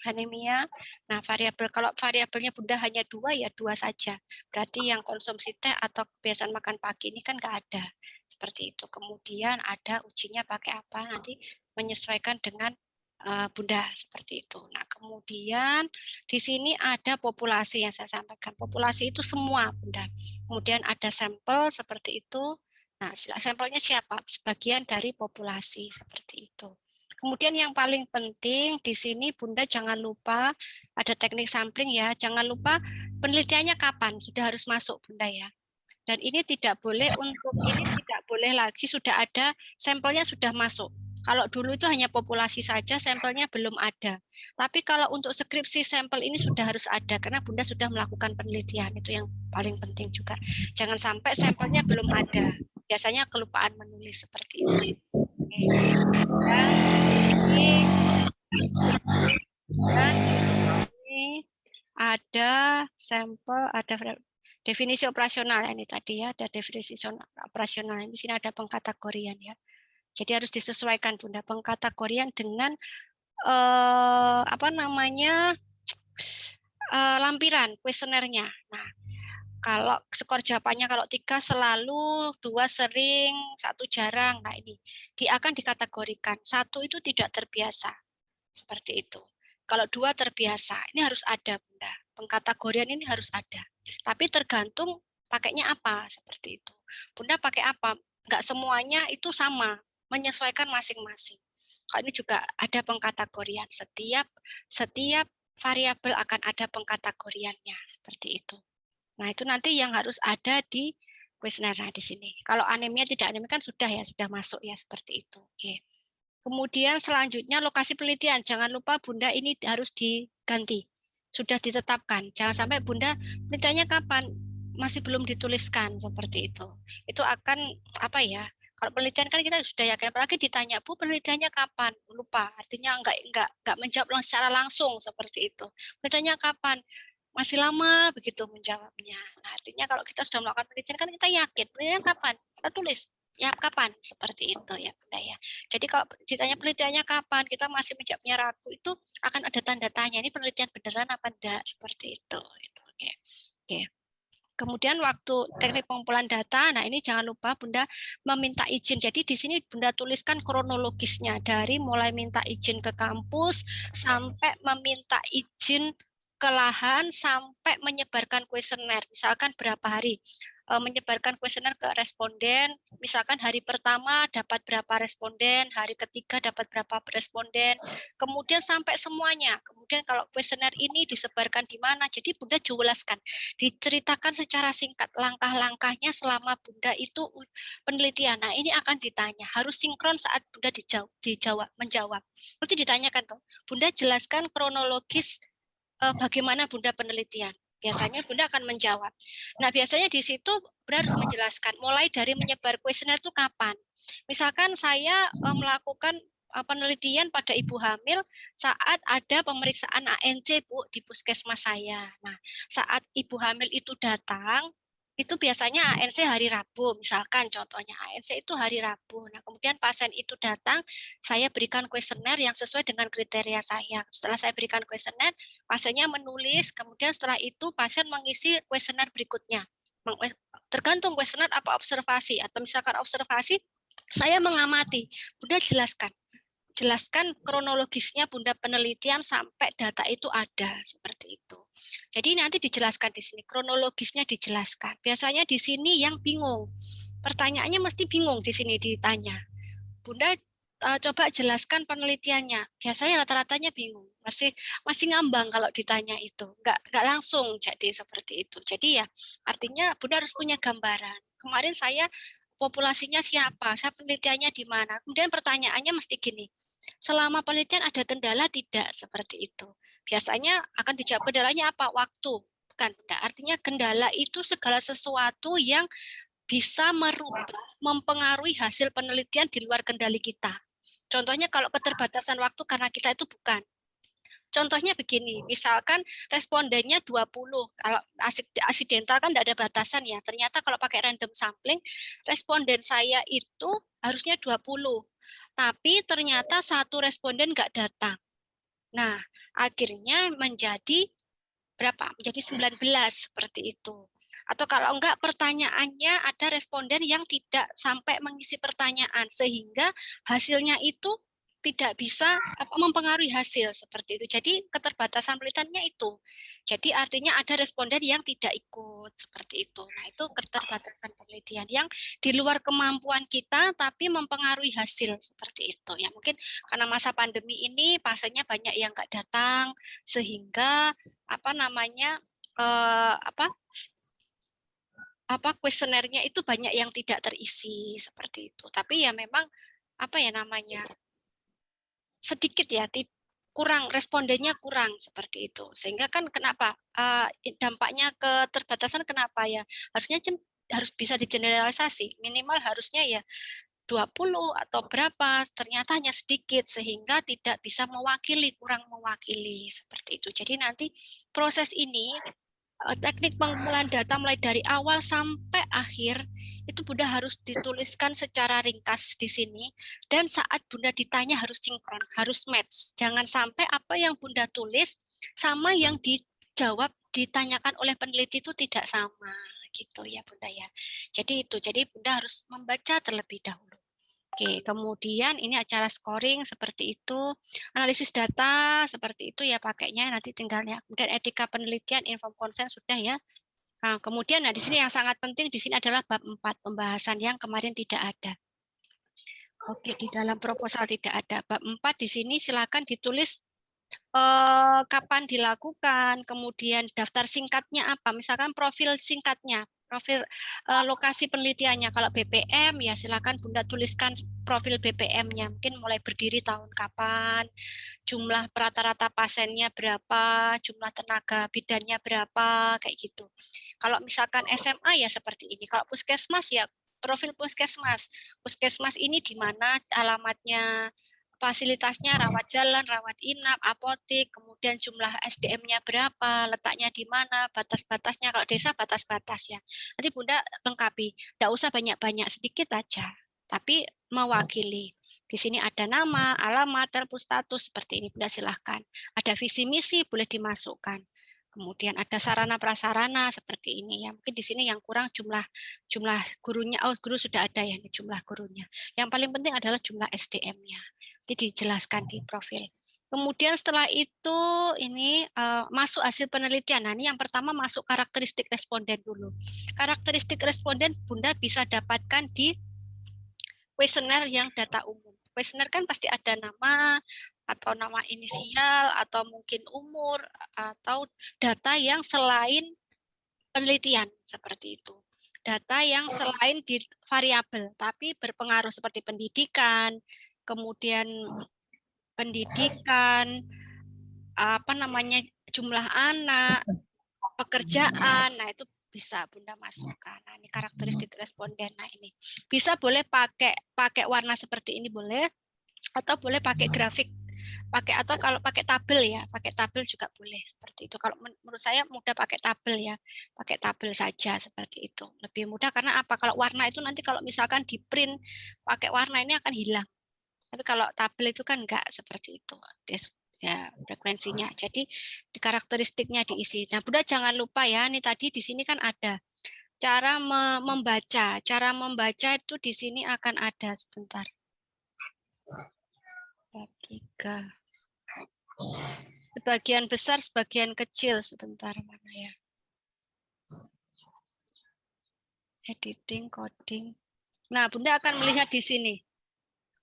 anemia. Nah, kalau variabelnya Bunda hanya 2, ya 2 saja. Berarti yang konsumsi teh atau kebiasaan makan pagi ini kan nggak ada. Seperti itu. Kemudian ada ujinya pakai apa, nanti menyesuaikan dengan Bunda seperti itu. Nah, kemudian di sini ada populasi yang saya sampaikan. Populasi itu semua, Bunda. Kemudian ada sampel seperti itu. Nah, sampelnya siapa? Sebagian dari populasi seperti itu. Kemudian yang paling penting di sini Bunda jangan lupa ada teknik sampling ya. Jangan lupa penelitiannya kapan, sudah harus masuk Bunda ya. Dan ini tidak boleh lagi sudah ada sampelnya sudah masuk. Kalau dulu itu hanya populasi saja, sampelnya belum ada. Tapi kalau untuk skripsi sampel ini sudah harus ada karena Bunda sudah melakukan penelitian, itu yang paling penting juga. Jangan sampai sampelnya belum ada. biasanya kelupaan menulis seperti itu. Oke. Ya, ini dan ini ada sampel, ada definisi operasional ini tadi ya, ada definisi operasional. Di sini ada pengkategorian ya. Jadi harus disesuaikan Bunda pengkategorian dengan apa namanya lampiran kuesionernya. Nah, kalau skor jawabannya kalau 3 selalu, 2 sering, 1 jarang. Nah, ini dia akan dikategorikan. 1 itu tidak terbiasa. Seperti itu. Kalau 2 terbiasa, ini harus ada, Bunda. Pengkategorian ini harus ada. Tapi tergantung pakainya apa, seperti itu. Bunda pakai apa? Enggak semuanya itu sama, menyesuaikan masing-masing. Kalau ini juga ada pengkategorian. Setiap variabel akan ada pengkategoriannya, seperti itu. Nah, itu nanti yang harus ada di kuesioner di sini. Kalau anemia tidak anemia kan sudah ya, sudah masuk ya seperti itu. Oke. Kemudian selanjutnya lokasi penelitian. Jangan lupa Bunda ini harus diganti. Sudah ditetapkan. Jangan sampai Bunda penelitiannya kapan? Masih belum dituliskan seperti itu. Itu akan apa ya? Kalau penelitian kan kita sudah yakin, apalagi ditanya, Bu penelitiannya kapan? Lupa, artinya enggak menjawab secara langsung seperti itu. Penelitiannya kapan? Masih lama begitu menjawabnya. Nah, artinya kalau kita sudah melakukan penelitian kan kita yakin penelitian kapan? Kita tulis ya kapan seperti itu ya Bunda ya. Jadi kalau ditanya penelitiannya kapan, kita masih menjawabnya ragu itu akan ada tanda tanya ini penelitian beneran apa enggak seperti itu. Oke. Oke. Kemudian waktu teknik pengumpulan data, nah ini jangan lupa Bunda meminta izin. Jadi di sini Bunda tuliskan kronologisnya dari mulai minta izin ke kampus sampai meminta izin ke lahan sampai menyebarkan kuesioner. Misalkan berapa hari menyebarkan kuesioner ke responden. Misalkan hari pertama dapat berapa responden, hari ketiga dapat berapa responden, kemudian sampai semuanya. Kemudian kalau kuesioner ini disebarkan di mana, jadi Bunda jelaskan, diceritakan secara singkat langkah-langkahnya selama Bunda itu penelitian. Nah ini akan ditanya, harus sinkron saat Bunda menjawab. Nanti ditanyakan tuh, Bunda jelaskan kronologis bagaimana Bunda penelitian. Biasanya Bunda akan menjawab. Nah, biasanya di situ Bunda harus menjelaskan mulai dari menyebar kuesioner itu kapan. Misalkan saya melakukan penelitian pada ibu hamil saat ada pemeriksaan ANC Bu di puskesmas saya. Nah, saat ibu hamil itu datang, itu biasanya ANC hari Rabu, misalkan contohnya ANC itu hari Rabu. Nah, kemudian pasien itu datang, saya berikan kuesioner yang sesuai dengan kriteria saya. Setelah saya berikan kuesioner, pasiennya menulis, kemudian setelah itu pasien mengisi kuesioner berikutnya. Tergantung kuesioner apa observasi, atau misalkan observasi, saya mengamati. Bunda jelaskan kronologisnya Bunda penelitian sampai data itu ada, seperti itu. Jadi nanti dijelaskan di sini, kronologisnya dijelaskan. Biasanya di sini yang bingung, pertanyaannya mesti bingung di sini ditanya. Bunda coba jelaskan penelitiannya. Biasanya rata-ratanya bingung, masih ngambang kalau ditanya itu, nggak langsung jadi seperti itu. Jadi ya artinya Bunda harus punya gambaran. Kemarin saya populasinya siapa, saya penelitiannya di mana. Kemudian pertanyaannya mesti gini, selama penelitian ada kendala tidak seperti itu. Biasanya akan dijawab kendalanya apa? Waktu. Bukan, Bunda. Artinya kendala itu segala sesuatu yang bisa merubah, mempengaruhi hasil penelitian di luar kendali kita. Contohnya kalau keterbatasan waktu karena kita itu bukan. Contohnya begini, misalkan respondennya 20, kalau asidental kan tidak ada batasan ya, ternyata kalau pakai random sampling, responden saya itu harusnya 20, tapi ternyata satu responden nggak datang. Nah, akhirnya menjadi berapa? Menjadi 19, seperti itu. Atau kalau enggak pertanyaannya ada responden yang tidak sampai mengisi pertanyaan, sehingga hasilnya itu tidak bisa mempengaruhi hasil seperti itu. Jadi keterbatasan penelitiannya itu. Jadi artinya ada responden yang tidak ikut seperti itu. Nah, itu keterbatasan penelitian yang di luar kemampuan kita tapi mempengaruhi hasil seperti itu. Ya mungkin karena masa pandemi ini pasiennya banyak yang enggak datang sehingga kuesionernya itu banyak yang tidak terisi seperti itu. Tapi ya memang sedikit ya, kurang respondennya kurang seperti itu. Sehingga kan kenapa dampaknya keterbatasan kenapa ya? Harusnya harus bisa digeneralisasi. Minimal harusnya ya 20 atau berapa, ternyata hanya sedikit sehingga tidak bisa mewakili, kurang mewakili seperti itu. Jadi nanti proses ini teknik pengumpulan data mulai dari awal sampai akhir itu Bunda harus dituliskan secara ringkas di sini, dan saat Bunda ditanya harus sinkron, harus match. Jangan sampai apa yang Bunda tulis sama yang dijawab ditanyakan oleh peneliti itu tidak sama gitu ya Bunda ya. Jadi itu, jadi Bunda harus membaca terlebih dahulu. Oke, kemudian ini acara scoring seperti itu, analisis data seperti itu ya pakainya, nanti tinggal ya. Kemudian etika penelitian, informed consent sudah ya. Nah, kemudian di sini yang sangat penting di sini adalah bab 4, pembahasan yang kemarin tidak ada. Oke, di dalam proposal tidak ada. Bab 4 di sini silakan ditulis kapan dilakukan, kemudian daftar singkatnya apa, misalkan profil singkatnya, profil lokasi penelitiannya. Kalau BPM ya silakan Bunda tuliskan profil BPM-nya, mungkin mulai berdiri tahun kapan, jumlah rata-rata pasiennya berapa, jumlah tenaga bidannya berapa, kayak gitu. Kalau misalkan SMA ya seperti ini. Kalau puskesmas ya profil puskesmas. Puskesmas ini di mana alamatnya, fasilitasnya, rawat jalan, rawat inap, apotik, kemudian jumlah SDM-nya berapa, letaknya di mana, batas-batasnya. Kalau desa batas-batas ya. Nanti Bunda lengkapi. Tidak usah banyak-banyak, sedikit aja. Tapi mewakili. Di sini ada nama, alamat, telepon status, seperti ini Bunda silahkan. Ada visi misi boleh dimasukkan. Kemudian ada sarana prasarana seperti ini ya. Mungkin di sini yang kurang jumlah gurunya. Oh, guru sudah ada ya jumlah gurunya. Yang paling penting adalah jumlah SDM-nya. Jadi dijelaskan di profil. Kemudian setelah itu ini masuk hasil penelitian. Nah, ini yang pertama masuk karakteristik responden dulu. Karakteristik responden Bunda bisa dapatkan di kuesioner yang data umum. Kuesioner kan pasti ada nama atau nama inisial atau mungkin umur atau data yang selain penelitian seperti itu. Data yang selain di variabel tapi berpengaruh seperti pendidikan, kemudian pendidikan, apa namanya, jumlah anak, pekerjaan. Nah, itu bisa Bunda masukkan. Nah, ini karakteristik responden. Nah, ini bisa boleh pakai warna seperti ini boleh, atau boleh pakai grafik, atau kalau pakai tabel ya, pakai tabel juga boleh seperti itu. Kalau menurut saya mudah pakai tabel ya, pakai tabel saja seperti itu. Lebih mudah karena apa? Kalau warna itu nanti kalau misalkan di print pakai warna ini akan hilang. Tapi kalau tabel itu kan enggak seperti itu. Ya, frekuensinya. Jadi di karakteristiknya diisi. Nah, Bunda jangan lupa ya, ini tadi di sini kan ada cara membaca. Cara membaca itu di sini akan ada sebentar. 3. Sebagian besar, sebagian kecil. Sebentar, mana ya? Editing, coding. Nah, Bunda akan melihat di sini.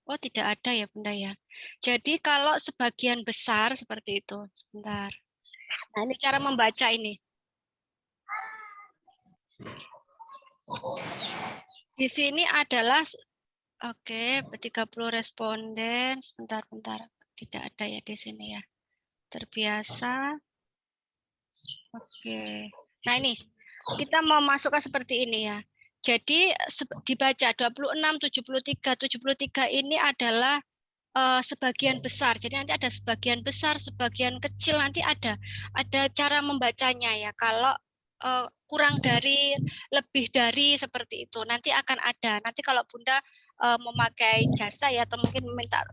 Oh, tidak ada ya, Bunda ya. Jadi kalau sebagian besar seperti itu. Sebentar. Nah, ini cara membaca ini. Di sini adalah, oke, 30 responden. Sebentar. Tidak ada ya di sini ya. Terbiasa. Oke. Nah, ini kita mau masukkan seperti ini ya. Jadi dibaca 26, 73 ini adalah sebagian besar. Jadi nanti ada sebagian besar, sebagian kecil, nanti ada cara membacanya ya. Kalau kurang dari, lebih dari seperti itu, nanti akan ada. Nanti kalau Bunda memakai jasa ya, atau mungkin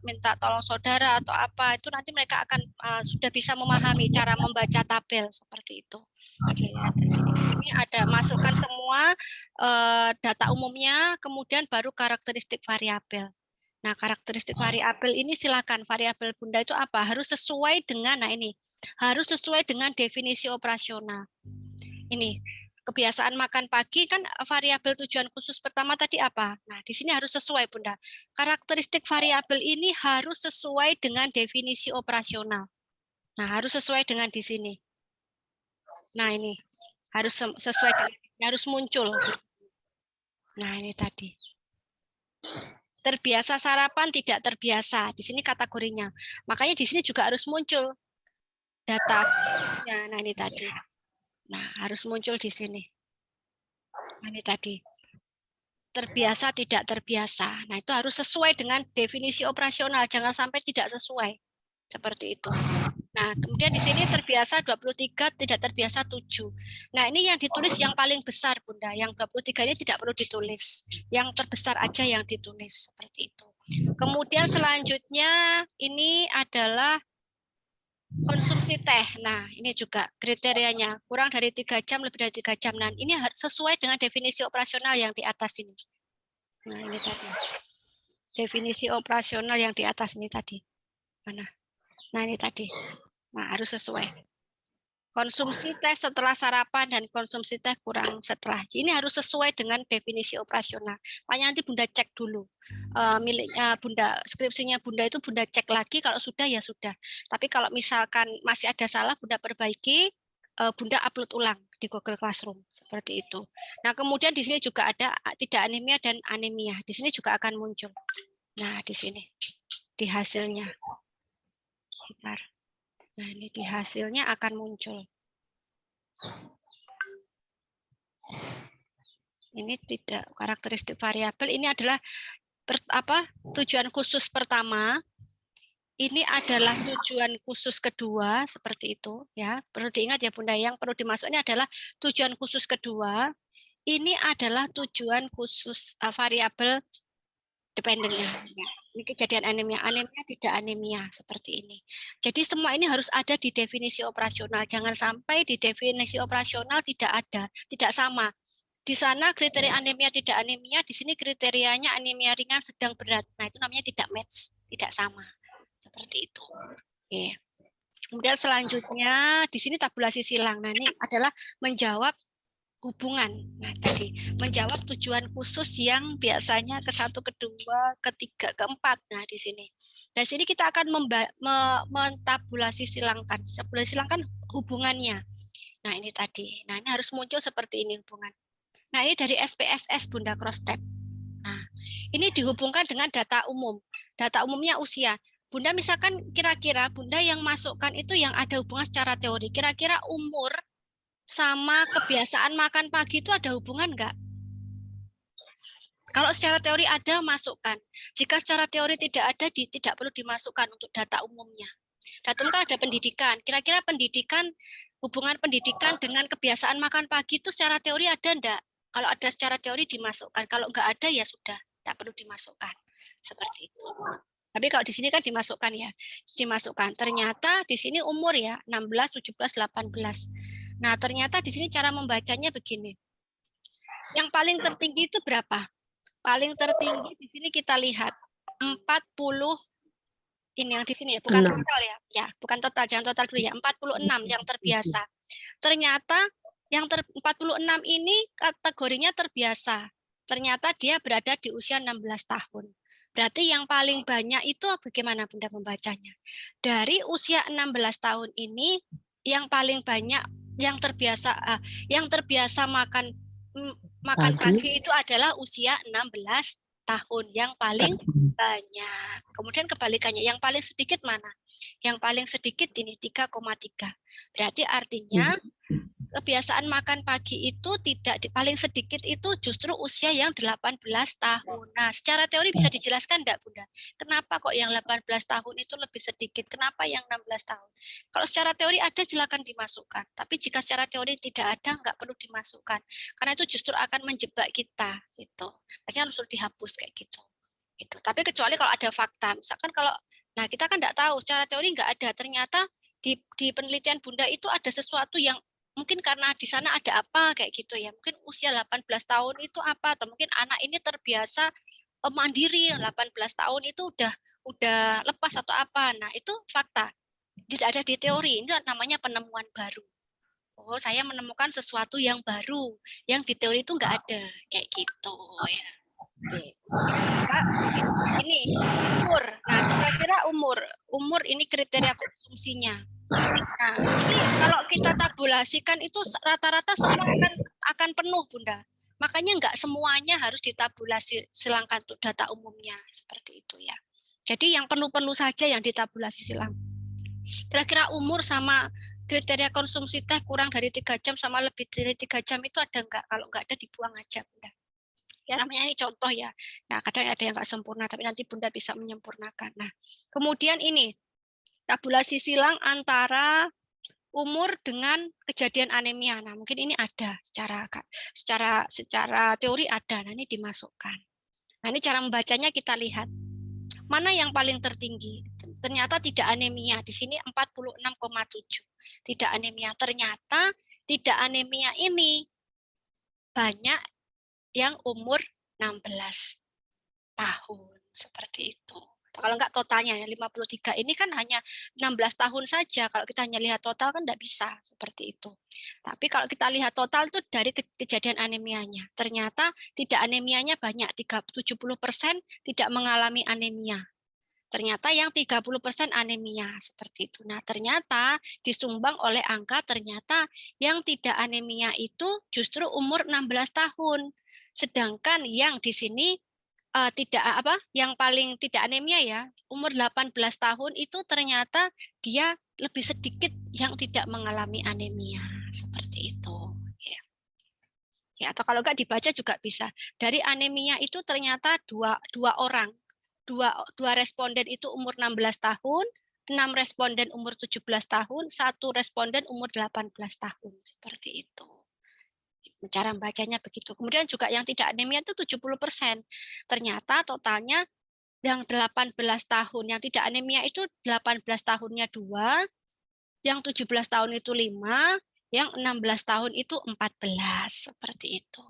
minta tolong saudara atau apa, itu nanti mereka akan sudah bisa memahami cara membaca tabel seperti itu. Oke, ini ada masukkan semua data umumnya, kemudian baru karakteristik variabel. Nah, karakteristik variabel ini silakan, variabel Bunda itu apa? Harus sesuai dengan, nah ini, harus sesuai dengan definisi operasional. Ini, kebiasaan makan pagi kan variabel tujuan khusus pertama tadi apa? Nah, di sini harus sesuai Bunda. Karakteristik variabel ini harus sesuai dengan definisi operasional. Nah, harus sesuai dengan di sini. Nah, ini harus sesuai dengan, harus muncul. Nah, ini tadi. Terbiasa sarapan, tidak terbiasa. Di sini kategorinya. Makanya di sini juga harus muncul data. Nah, ini tadi. Nah, harus muncul di sini. Nah, ini tadi. Terbiasa, tidak terbiasa. Nah, itu harus sesuai dengan definisi operasional. Jangan sampai tidak sesuai. Seperti itu. Nah, kemudian di sini terbiasa 23, tidak terbiasa 7. Nah, ini yang ditulis yang paling besar, Bunda. Yang 23 ini tidak perlu ditulis. Yang terbesar aja yang ditulis. Seperti itu. Kemudian selanjutnya ini adalah konsumsi teh. Nah, ini juga kriterianya. Kurang dari 3 jam, lebih dari 3 jam. Nah, ini sesuai dengan definisi operasional yang di atas ini. Nah, ini tadi. Definisi operasional yang di atas ini tadi. Mana? Nah, ini tadi. Nah, harus sesuai. Konsumsi teh setelah sarapan dan konsumsi teh kurang setelah. Ini harus sesuai dengan definisi operasional. Makanya nanti Bunda cek dulu. Miliknya Bunda, skripsinya Bunda itu Bunda cek lagi, kalau sudah ya sudah. Tapi kalau misalkan masih ada salah, Bunda perbaiki, Bunda upload ulang di Google Classroom seperti itu. Nah, kemudian di sini juga ada tidak anemia dan anemia. Di sini juga akan muncul. Nah, di sini di hasilnya. Bentar. Nah, ini di hasilnya akan muncul. Ini tidak karakteristik variabel. Ini adalah tujuan khusus pertama. Ini adalah tujuan khusus kedua, seperti itu ya. Perlu diingat ya Bunda, yang perlu dimasukkan adalah tujuan khusus kedua. Ini adalah tujuan khusus variabel dependennya. Ya. Ini kejadian anemia. Anemia tidak anemia seperti ini. Jadi semua ini harus ada di definisi operasional. Jangan sampai di definisi operasional tidak ada, tidak sama. Di sana kriteria anemia tidak anemia, di sini kriterianya anemia ringan, sedang, berat. Nah, itu namanya tidak match, tidak sama. Seperti itu. Oke. Kemudian selanjutnya di sini tabulasi silang. Nah, ini adalah menjawab hubungan. Nah, tadi menjawab tujuan khusus yang biasanya ke 1, ke 2, ke 3, ke 4. Nah, di sini. Dan sini kita akan mentabulasi silangkan. Tabulasi silangkan hubungannya. Nah, ini tadi. Nah, ini harus muncul seperti ini hubungan. Nah, ini dari SPSS Bunda cross tab. Nah, ini dihubungkan dengan data umum. Data umumnya usia. Bunda misalkan kira-kira Bunda yang masukkan itu yang ada hubungan secara teori. Kira-kira umur sama kebiasaan makan pagi itu ada hubungan nggak? Kalau secara teori ada, masukkan. Jika secara teori tidak ada, tidak perlu dimasukkan untuk data umumnya. Data umum kan ada pendidikan. Kira-kira pendidikan, hubungan pendidikan dengan kebiasaan makan pagi itu secara teori ada enggak? Kalau ada secara teori dimasukkan. Kalau enggak ada ya sudah, tidak perlu dimasukkan. Seperti itu. Tapi kalau di sini kan dimasukkan ya. Dimasukkan. Ternyata di sini umur ya, 16, 17, 18. Nah, ternyata di sini cara membacanya begini. Yang paling tertinggi itu berapa? Paling tertinggi di sini kita lihat 40, ini yang di sini ya, bukan total ya. Ya, bukan total, jangan total dulu ya. 46 yang terbiasa. Ternyata yang 46 ini kategorinya terbiasa. Ternyata dia berada di usia 16 tahun. Berarti yang paling banyak itu bagaimana Bunda membacanya? Dari usia 16 tahun ini yang paling banyak yang terbiasa makan pagi itu adalah usia 16 tahun yang paling banyak. Kemudian kebalikannya, yang paling sedikit mana? Yang paling sedikit ini 3,3. Berarti artinya kebiasaan makan pagi itu paling sedikit itu justru usia yang 18 tahun. Nah, secara teori bisa dijelaskan enggak, Bunda? Kenapa kok yang 18 tahun itu lebih sedikit? Kenapa yang 16 tahun? Kalau secara teori ada, silakan dimasukkan. Tapi jika secara teori tidak ada, enggak perlu dimasukkan. Karena itu justru akan menjebak kita, gitu. Biasanya harus dihapus kayak gitu. Gitu. Tapi kecuali kalau ada fakta, misalkan kalau, nah kita kan enggak tahu, secara teori enggak ada. Ternyata di penelitian Bunda itu ada sesuatu yang mungkin karena di sana ada apa kayak gitu ya. Mungkin usia 18 tahun itu apa, atau mungkin anak ini terbiasa mandiri 18 tahun itu udah lepas atau apa. Nah, itu fakta. Tidak ada di teori. Ini namanya penemuan baru. Oh, saya menemukan sesuatu yang baru yang di teori itu enggak ada kayak gitu ya. Ini umur. Nah, kira-kira umur ini kriteria konsumsinya. Nah, ini kalau kita tabulasikan itu rata-rata semua akan penuh, Bunda. Makanya enggak semuanya harus ditabulasi silangkan untuk data umumnya seperti itu ya. Jadi yang perlu-perlu saja yang ditabulasi silang. Kira-kira umur sama kriteria konsumsi teh kurang dari 3 jam sama lebih dari 3 jam itu ada enggak? Kalau enggak ada dibuang aja, Bunda. Ya namanya ini contoh ya. Nah, kadang ada yang enggak sempurna, tapi nanti Bunda bisa menyempurnakan. Nah, kemudian ini tabulasi silang antara umur dengan kejadian anemia. Nah, mungkin ini ada secara teori ada. Nah, ini dimasukkan. Nah, ini cara membacanya kita lihat. Mana yang paling tertinggi? Ternyata tidak anemia. Di sini 46,7. Tidak anemia. Ternyata tidak anemia ini banyak yang umur 16 tahun. Seperti itu. Kalau enggak totalnya, 53 ini kan hanya 16 tahun saja. Kalau kita hanya lihat total kan enggak bisa. Seperti itu. Tapi kalau kita lihat total itu dari kejadian anemianya. Ternyata tidak anemianya banyak. 70% tidak mengalami anemia. Ternyata yang 30% anemia. Seperti itu. Nah, ternyata disumbang oleh angka ternyata yang tidak anemia itu justru umur 16 tahun. Sedangkan yang di sini yang paling tidak anemia ya, umur 18 tahun itu ternyata dia lebih sedikit yang tidak mengalami anemia. Seperti itu. Ya, atau kalau enggak dibaca juga bisa. Dari anemia itu ternyata dua orang. Dua responden itu umur 16 tahun, 6 responden umur 17 tahun, 1 responden umur 18 tahun. Seperti itu. Cara membacanya begitu. Kemudian juga yang tidak anemia itu 70%. Ternyata totalnya yang 18 tahun, yang tidak anemia itu 18 tahunnya 2, yang 17 tahun itu 5, yang 16 tahun itu 14. Seperti itu.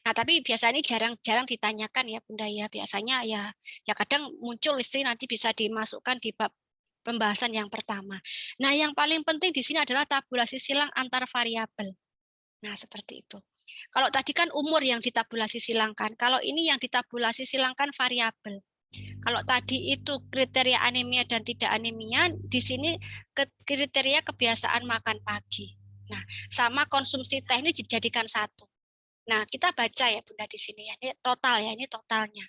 Nah, tapi biasanya jarang ditanyakan ya Bunda ya. Biasanya ya kadang muncul sih nanti bisa dimasukkan di bab pembahasan yang pertama. Nah, yang paling penting di sini adalah tabulasi silang antar variabel. Nah, seperti itu. Kalau tadi kan umur yang ditabulasi silangkan, kalau ini yang ditabulasi silangkan variabel. Kalau tadi itu kriteria anemia dan tidak anemia, di sini kriteria kebiasaan makan pagi. Nah, sama konsumsi teh ini dijadikan satu. Nah, kita baca ya Bunda di sini ya. Ini total ya, ini totalnya.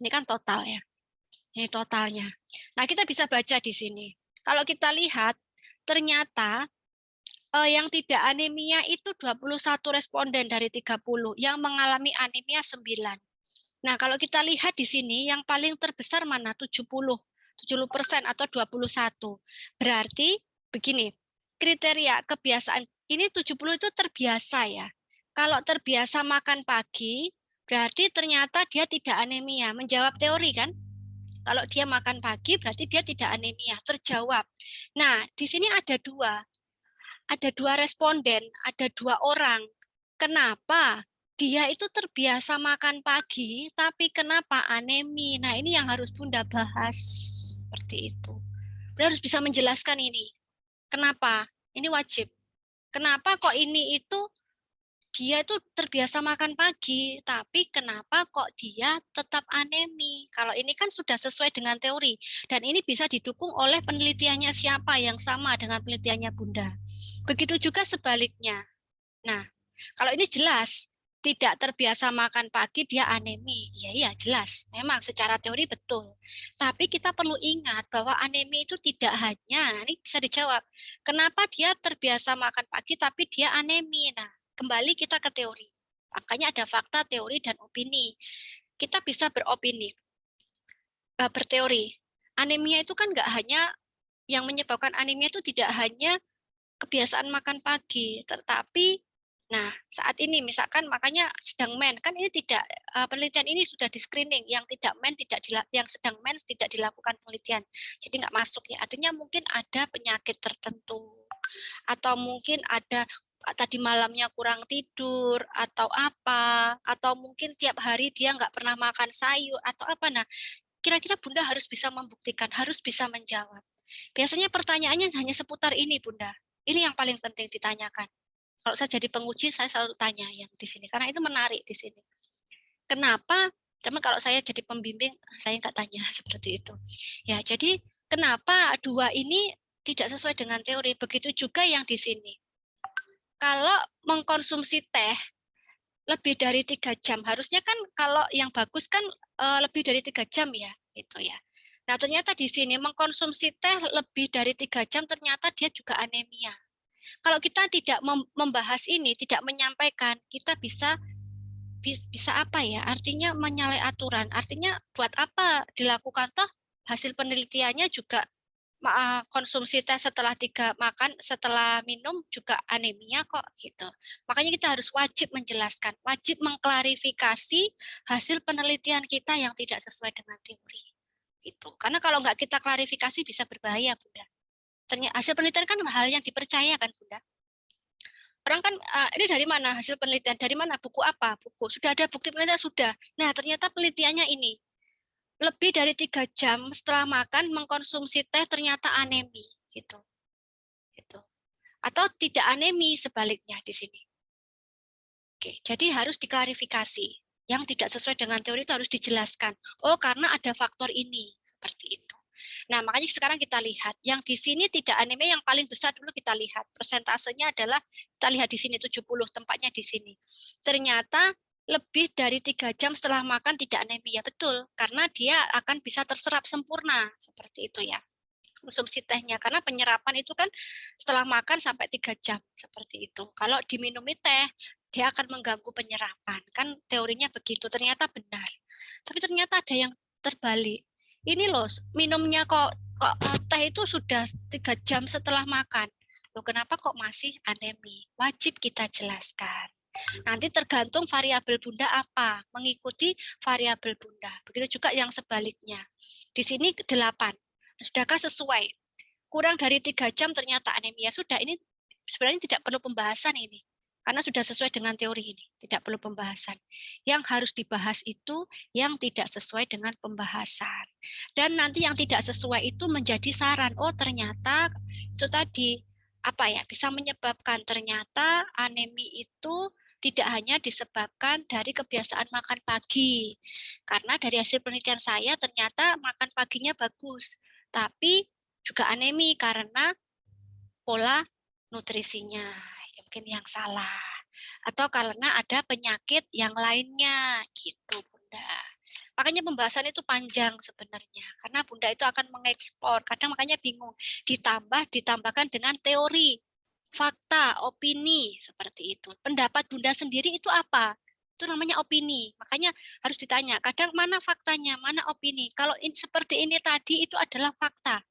Ini kan total ya. Ini totalnya. Nah, kita bisa baca di sini. Kalau kita lihat, ternyata yang tidak anemia itu 21 responden dari 30, yang mengalami anemia 9. Nah, kalau kita lihat di sini yang paling terbesar mana? 70% atau 21. Berarti begini, kriteria kebiasaan ini 70 itu terbiasa ya. Kalau terbiasa makan pagi, berarti ternyata dia tidak anemia. Menjawab teori kan? Kalau dia makan pagi, berarti dia tidak anemia. Terjawab. Nah, di sini ada dua responden, ada 2 orang. Kenapa? Dia itu terbiasa makan pagi, tapi kenapa anemi? Nah, ini yang harus Bunda bahas. Seperti itu. Bunda harus bisa menjelaskan ini. Kenapa? Ini wajib. Kenapa kok ini itu dia itu terbiasa makan pagi, tapi kenapa kok dia tetap anemi? Kalau ini kan sudah sesuai dengan teori, dan ini bisa didukung oleh penelitiannya siapa yang sama dengan penelitiannya Bunda. Begitu juga sebaliknya. Nah, kalau ini jelas, tidak terbiasa makan pagi, dia anemi. Iya, jelas. Memang secara teori betul. Tapi kita perlu ingat bahwa anemi itu tidak hanya, ini bisa dijawab, kenapa dia terbiasa makan pagi tapi dia anemi? Nah, kembali kita ke teori. Makanya ada fakta, teori, dan opini. Kita bisa beropini, berteori. Anemia itu kan nggak hanya, yang menyebabkan anemia itu tidak hanya kebiasaan makan pagi, tetapi nah saat ini misalkan makanya sedang men kan ini tidak penelitian ini sudah di screening, yang tidak men yang sedang mens tidak dilakukan penelitian, jadi nggak masuk ya. Artinya mungkin ada penyakit tertentu atau mungkin ada tadi malamnya kurang tidur atau apa, atau mungkin tiap hari dia nggak pernah makan sayur atau apa. Nah, kira-kira Bunda harus bisa membuktikan, harus bisa menjawab. Biasanya pertanyaannya hanya seputar ini Bunda. Ini yang paling penting ditanyakan. Kalau saya jadi penguji, saya selalu tanya yang di sini, karena itu menarik di sini. Kenapa? Cuman kalau saya jadi pembimbing, saya nggak tanya seperti itu. Ya, jadi kenapa dua ini tidak sesuai dengan teori? Begitu juga yang di sini. Kalau mengkonsumsi teh lebih dari 3 jam, harusnya kan kalau yang bagus kan lebih dari 3 jam ya, itu ya. Nah, ternyata di sini mengkonsumsi teh lebih dari 3 jam, ternyata dia juga anemia. Kalau kita tidak membahas ini, tidak menyampaikan, kita bisa apa ya? Artinya menyalahi aturan. Artinya buat apa dilakukan toh hasil penelitiannya juga konsumsi teh setelah setelah minum juga anemia kok gitu. Makanya kita harus wajib menjelaskan, wajib mengklarifikasi hasil penelitian kita yang tidak sesuai dengan teori. Gitu. Karena kalau nggak kita klarifikasi bisa berbahaya, Bunda. Ternyata hasil penelitian kan hal yang dipercaya kan, Bunda. Orang kan ini dari mana hasil penelitian? Dari mana? Buku apa? Buku. Sudah ada bukti penelitian sudah. Nah, ternyata penelitiannya ini lebih dari 3 jam setelah makan mengkonsumsi teh ternyata anemi gitu. Gitu. Atau tidak anemi sebaliknya di sini. Oke, jadi harus diklarifikasi. Yang tidak sesuai dengan teori itu harus dijelaskan. Oh, karena ada faktor ini seperti itu. Nah, makanya sekarang kita lihat yang di sini tidak anemia yang paling besar dulu kita lihat. Persentasenya adalah kita lihat di sini 70 tempatnya di sini. Ternyata lebih dari 3 jam setelah makan tidak anemia, betul, karena dia akan bisa terserap sempurna seperti itu ya. Konsumsi tehnya karena penyerapan itu kan setelah makan sampai 3 jam seperti itu. Kalau diminumi teh dia akan mengganggu penyerapan. Kan teorinya begitu, ternyata benar. Tapi ternyata ada yang terbalik. Ini loh, minumnya kok teh itu sudah 3 jam setelah makan. Loh, kenapa kok masih anemi? Wajib kita jelaskan. Nanti tergantung variabel Bunda apa, mengikuti variabel Bunda. Begitu juga yang sebaliknya. Di sini 8. Sudahkah sesuai? Kurang dari 3 jam ternyata anemia. Sudah, ini sebenarnya tidak perlu pembahasan ini. Karena sudah sesuai dengan teori ini, tidak perlu pembahasan. Yang harus dibahas itu yang tidak sesuai dengan pembahasan. Dan nanti yang tidak sesuai itu menjadi saran. Oh, ternyata itu tadi apa ya, bisa menyebabkan ternyata anemi itu tidak hanya disebabkan dari kebiasaan makan pagi. Karena dari hasil penelitian saya ternyata makan paginya bagus, tapi juga anemi karena pola nutrisinya ya mungkin yang salah atau karena ada penyakit yang lainnya gitu Bunda. Makanya pembahasan itu panjang sebenarnya karena Bunda itu akan mengekspor. Kadang makanya bingung ditambahkan dengan teori, fakta, opini seperti itu. Pendapat Bunda sendiri itu apa? Itu namanya opini. Makanya harus ditanya, kadang mana faktanya, mana opini. Kalau seperti ini tadi itu adalah fakta.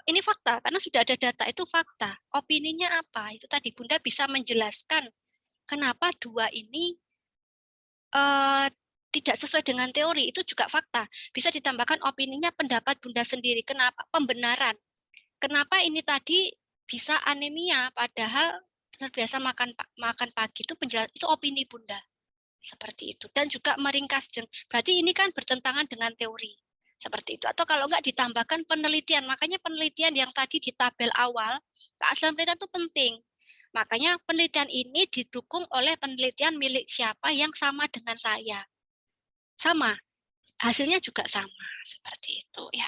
Ini fakta, karena sudah ada data itu fakta. Opininya apa? Itu tadi Bunda bisa menjelaskan kenapa dua ini tidak sesuai dengan teori, itu juga fakta. Bisa ditambahkan opininya pendapat Bunda sendiri. Kenapa? Pembenaran. Kenapa ini tadi bisa anemia, padahal terbiasa makan pagi itu itu opini Bunda. Seperti itu. Dan juga meringkas. Berarti ini kan bertentangan dengan teori. Seperti itu. Atau kalau enggak ditambahkan penelitian. Makanya penelitian yang tadi di tabel awal, keaslian penelitian itu penting. Makanya penelitian ini didukung oleh penelitian milik siapa yang sama dengan saya. Sama. Hasilnya juga sama. Seperti itu ya.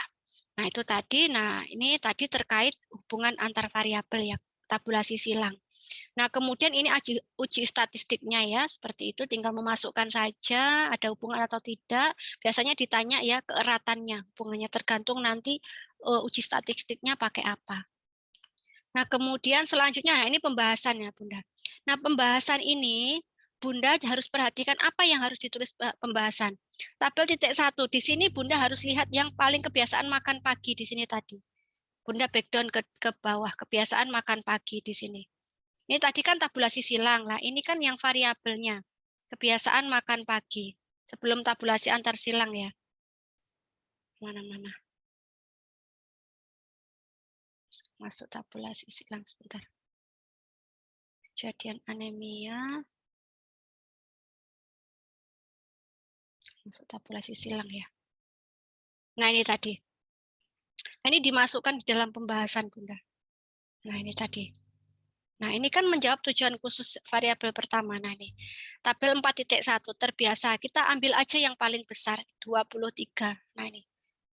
Nah itu tadi, ini tadi terkait hubungan antar variabel ya, tabulasi silang. Nah, kemudian ini uji statistiknya ya, seperti itu tinggal memasukkan saja ada hubungan atau tidak. Biasanya ditanya ya keeratannya, hubungannya tergantung nanti uji statistiknya pakai apa. Nah, kemudian selanjutnya ini pembahasannya, Bunda. Nah, pembahasan ini Bunda harus perhatikan apa yang harus ditulis pembahasan. Tabel titik 1, di sini Bunda harus lihat yang paling kebiasaan makan pagi di sini tadi. Bunda backdown ke bawah, kebiasaan makan pagi di sini. Ini tadi kan tabulasi silang lah, ini kan yang variabelnya. Kebiasaan makan pagi. Sebelum tabulasi antar silang ya. Mana-mana. Masuk tabulasi silang sebentar. Kejadian anemia. Masuk tabulasi silang ya. Nah ini tadi. Nah, ini dimasukkan di dalam pembahasan Bunda. Nah ini tadi. Nah, ini kan menjawab tujuan khusus variabel pertama. Nah, ini tabel 4.1 terbiasa. Kita ambil aja yang paling besar, 23. Nah, ini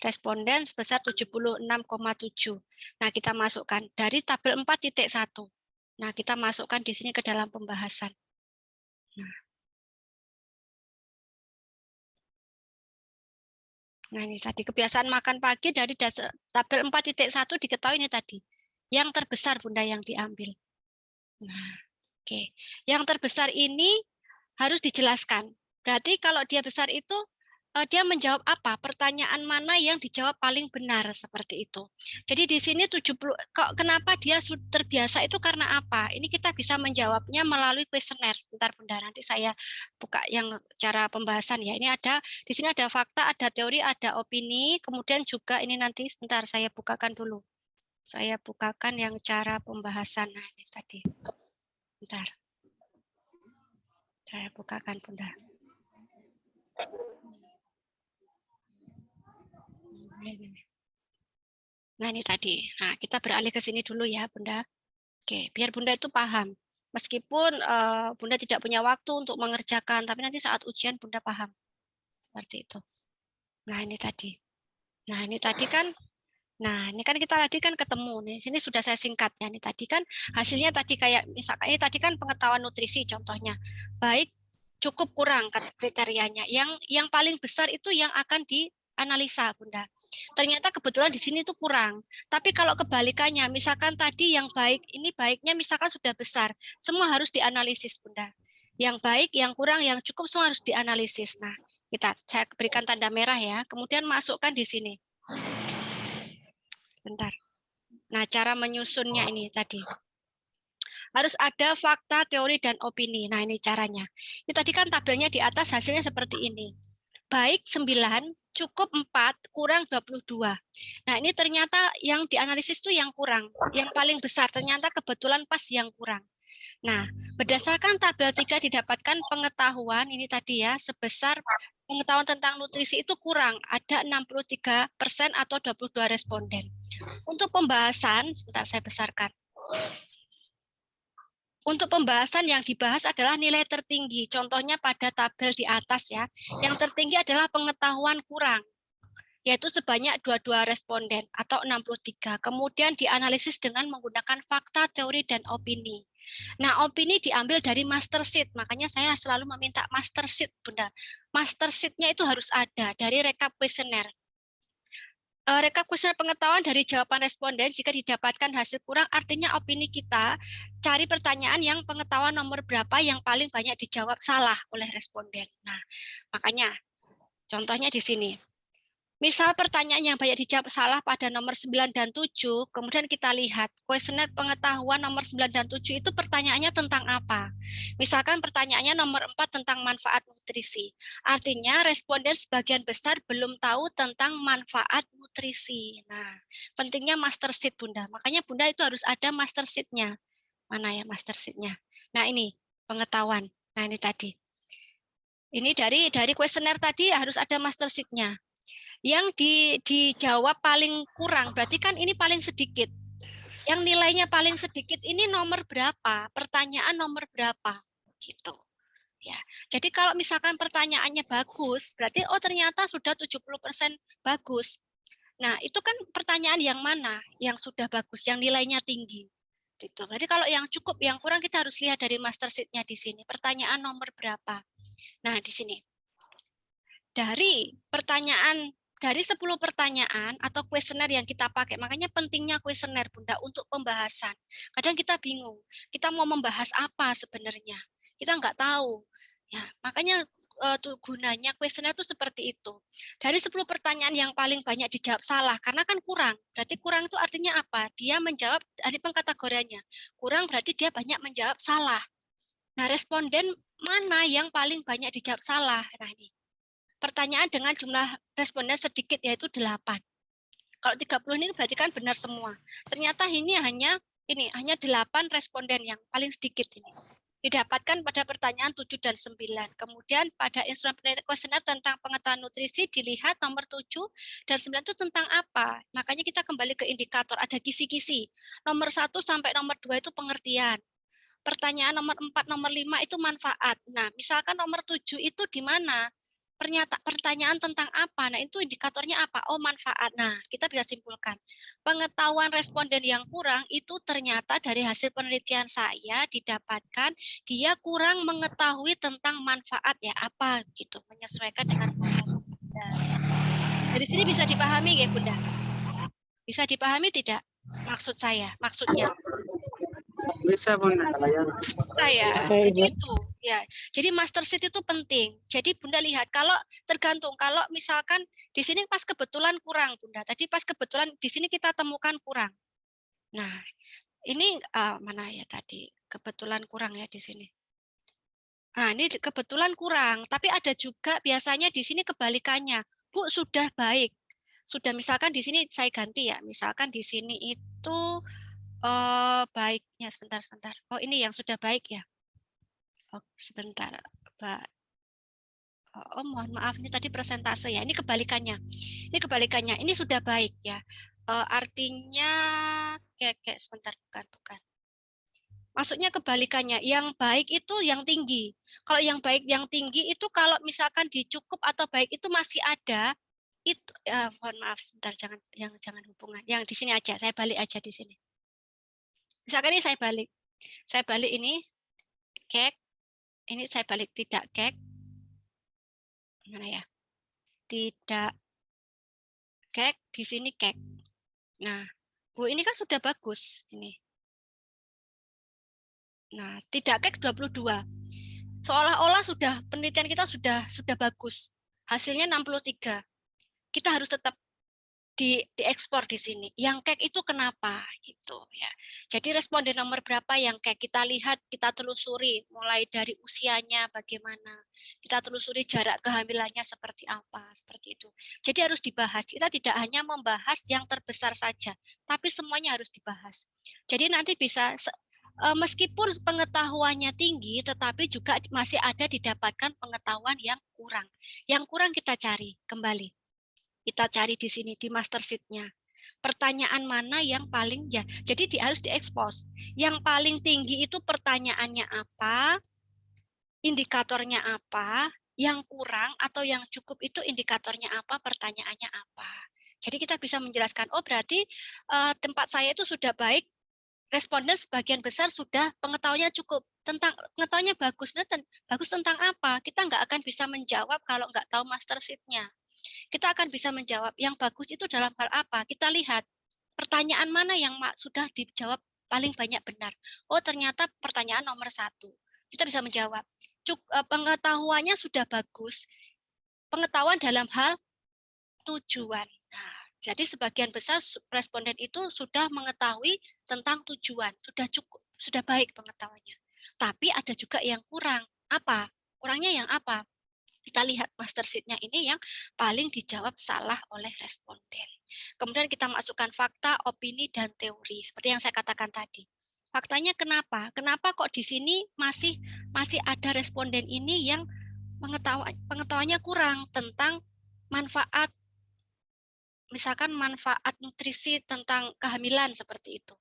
responden sebesar 76,7. Nah, kita masukkan dari tabel 4.1. Nah, kita masukkan di sini ke dalam pembahasan. Nah, ini tadi kebiasaan makan pagi dari tabel 4.1 diketahui ini tadi. Yang terbesar Bunda yang diambil. Nah, oke. Yang terbesar ini harus dijelaskan. Berarti kalau dia besar itu dia menjawab apa? Pertanyaan mana yang dijawab paling benar seperti itu. Jadi di sini 70 kok kenapa dia terbiasa itu karena apa? Ini kita bisa menjawabnya melalui kuesioner. Sebentar Bunda, nanti saya buka yang cara pembahasan ya. Ini ada di sini ada fakta, ada teori, ada opini, kemudian juga ini nanti sebentar saya bukakan dulu. Saya bukakan yang cara pembahasan. Nah, ini tadi. Bentar. Saya bukakan Bunda. Nah, ini tadi. Nah, kita beralih ke sini dulu ya, Bunda. Oke, biar Bunda itu paham. Meskipun Bunda tidak punya waktu untuk mengerjakan, tapi nanti saat ujian Bunda paham. Seperti itu. Nah, ini tadi. Nah, ini tadi kan kita tadi kan ketemu nih. Sini sudah saya singkat ya. Ini tadi kan hasilnya tadi kayak misalkan ini tadi kan pengetahuan nutrisi contohnya. Baik, cukup, kurang kriterianya. Yang paling besar itu yang akan dianalisa, Bunda. Ternyata kebetulan di sini tuh kurang. Tapi kalau kebalikannya, misalkan tadi yang baik, ini baiknya misalkan sudah besar, semua harus dianalisis, Bunda. Yang baik, yang kurang, yang cukup semua harus dianalisis. Nah, saya berikan tanda merah ya. Kemudian masukkan di sini. Sebentar. Nah, cara menyusunnya ini tadi. Harus ada fakta, teori, dan opini. Nah, ini caranya. Ini tadi kan tabelnya di atas hasilnya seperti ini. Baik 9, cukup 4, kurang 22. Nah, ini ternyata yang dianalisis itu yang kurang. Yang paling besar ternyata kebetulan pas yang kurang. Nah, berdasarkan tabel 3 didapatkan pengetahuan ini tadi ya, sebesar pengetahuan tentang nutrisi itu kurang, ada 63% atau 22 responden. Untuk pembahasan, sebentar saya besarkan. Untuk pembahasan yang dibahas adalah nilai tertinggi. Contohnya pada tabel di atas ya. Yang tertinggi adalah pengetahuan kurang, yaitu sebanyak 22 responden atau 63. Kemudian dianalisis dengan menggunakan fakta, teori, dan opini. Nah, opini diambil dari master sheet. Makanya saya selalu meminta master sheet, Bunda. Master sheet-nya itu harus ada dari rekap kuesioner. Rekap kuesioner pengetahuan dari jawaban responden jika didapatkan hasil kurang, artinya opini kita cari pertanyaan yang pengetahuan nomor berapa yang paling banyak dijawab salah oleh responden. Nah, makanya contohnya di sini. Misal pertanyaan yang banyak dijawab salah pada nomor 9 dan 7, kemudian kita lihat kuesioner pengetahuan nomor 9 dan 7 itu pertanyaannya tentang apa. Misalkan pertanyaannya nomor 4 tentang manfaat nutrisi. Artinya responden sebagian besar belum tahu tentang manfaat nutrisi. Nah, pentingnya master sheet Bunda. Makanya Bunda itu harus ada master sheet-nya. Mana ya master sheet-nya? Nah, ini pengetahuan. Nah, ini tadi. Ini dari kuesioner tadi harus ada master sheet-nya. Yang dijawab paling kurang, berarti kan ini paling sedikit. Yang nilainya paling sedikit ini nomor berapa? Pertanyaan nomor berapa? Gitu. Ya. Jadi kalau misalkan pertanyaannya bagus, berarti ternyata sudah 70% bagus. Nah, itu kan pertanyaan yang mana yang sudah bagus, yang nilainya tinggi. Gitu. Berarti kalau yang cukup, yang kurang kita harus lihat dari master sheet-nya di sini. Pertanyaan nomor berapa? Nah, di sini. Dari 10 pertanyaan atau kuesioner yang kita pakai, makanya pentingnya kuesioner Bunda untuk pembahasan. Kadang kita bingung, kita mau membahas apa sebenarnya, kita nggak tahu. Ya, makanya gunanya kuesioner itu seperti itu. Dari 10 pertanyaan yang paling banyak dijawab salah, karena kan kurang. Berarti kurang itu artinya apa? Dia menjawab, dari pengkategoriannya. Kurang berarti dia banyak menjawab salah. Nah, responden mana yang paling banyak dijawab salah? Nah, ini. Pertanyaan dengan jumlah responden sedikit yaitu 8. Kalau 30 ini berarti kan benar semua. Ternyata ini hanya 8 responden yang paling sedikit ini. Didapatkan pada pertanyaan 7 dan 9. Kemudian pada instrumen penelitian kuesioner tentang pengetahuan nutrisi dilihat nomor 7 dan 9 itu tentang apa. Makanya kita kembali ke indikator, ada kisi-kisi. Nomor 1 sampai nomor 2 itu pengertian. Pertanyaan nomor 4, nomor 5 itu manfaat. Nah, misalkan nomor 7 itu di mana? Pertanyaan tentang apa? Nah, itu indikatornya apa? Oh, manfaat. Nah, kita bisa simpulkan. Pengetahuan responden yang kurang itu ternyata dari hasil penelitian saya didapatkan dia kurang mengetahui tentang manfaat ya apa gitu, menyesuaikan dengan dari sini bisa dipahami ya, Bunda? Bisa dipahami tidak? maksudnya. Bisa Bunda. Saya. Saya Jadi itu ya. Jadi master sheet itu penting. Jadi Bunda lihat kalau tergantung kalau misalkan di sini pas kebetulan kurang Bunda. Tadi pas kebetulan di sini kita temukan kurang. Nah, ini mana ya tadi? Kebetulan kurang ya di sini. Nah, ini kebetulan kurang, tapi ada juga biasanya di sini kebalikannya. Bu, sudah baik. Sudah misalkan di sini saya ganti ya. Misalkan di sini itu baiknya sebentar. Oh, ini yang sudah baik ya. Oh, sebentar, Mbak. Oh, mohon maaf, ini tadi persentase ya. Ini kebalikannya. Ini sudah baik ya. Artinya kayak sebentar, bukan. Maksudnya kebalikannya. Yang baik itu yang tinggi. Kalau yang baik yang tinggi itu kalau misalkan dicukup atau baik itu masih ada, itu mohon maaf sebentar, jangan hubungan. Yang di sini aja, saya balik aja di sini. Misalkan ini saya balik. Saya balik ini kek. Ini saya balik tidak kek. Gimana ya? Tidak kek, di sini kek. Nah, Bu ini kan sudah bagus ini. Nah, tidak kek 22. Seolah-olah sudah penelitian kita sudah bagus. Hasilnya 63. Kita harus tetap diekspor di sini. Yang kek itu kenapa gitu ya. Jadi responden nomor berapa yang kek kita lihat, kita telusuri mulai dari usianya bagaimana. Kita telusuri jarak kehamilannya seperti apa, seperti itu. Jadi harus dibahas. Kita tidak hanya membahas yang terbesar saja, tapi semuanya harus dibahas. Jadi nanti bisa meskipun pengetahuannya tinggi, tetapi juga masih ada didapatkan pengetahuan yang kurang. Yang kurang kita cari kembali. Kita cari di sini di master sheet-nya. Pertanyaan mana yang paling ya. Jadi harus diekspos. Yang paling tinggi itu pertanyaannya apa, indikatornya apa, yang kurang atau yang cukup itu indikatornya apa, pertanyaannya apa. Jadi kita bisa menjelaskan, oh berarti tempat saya itu sudah baik, responden sebagian besar sudah pengetahuannya cukup, tentang pengetahuannya bagus, bagus tentang apa? Kita nggak akan bisa menjawab kalau nggak tahu master sheet-nya. Kita akan bisa menjawab yang bagus itu dalam hal apa. Kita lihat pertanyaan mana yang sudah dijawab paling banyak benar. Oh ternyata pertanyaan nomor 1. Kita bisa menjawab. Pengetahuannya sudah bagus. Pengetahuan dalam hal tujuan. Nah, jadi sebagian besar responden itu sudah mengetahui tentang tujuan. Sudah cukup, sudah baik pengetahuannya. Tapi ada juga yang kurang. Apa? Kurangnya yang apa? Kita lihat master sheet-nya ini yang paling dijawab salah oleh responden. Kemudian kita masukkan fakta, opini, dan teori. Seperti yang saya katakan tadi. Faktanya kenapa? Kenapa kok di sini masih ada responden ini yang pengetahuannya kurang tentang manfaat, misalkan manfaat nutrisi tentang kehamilan seperti itu.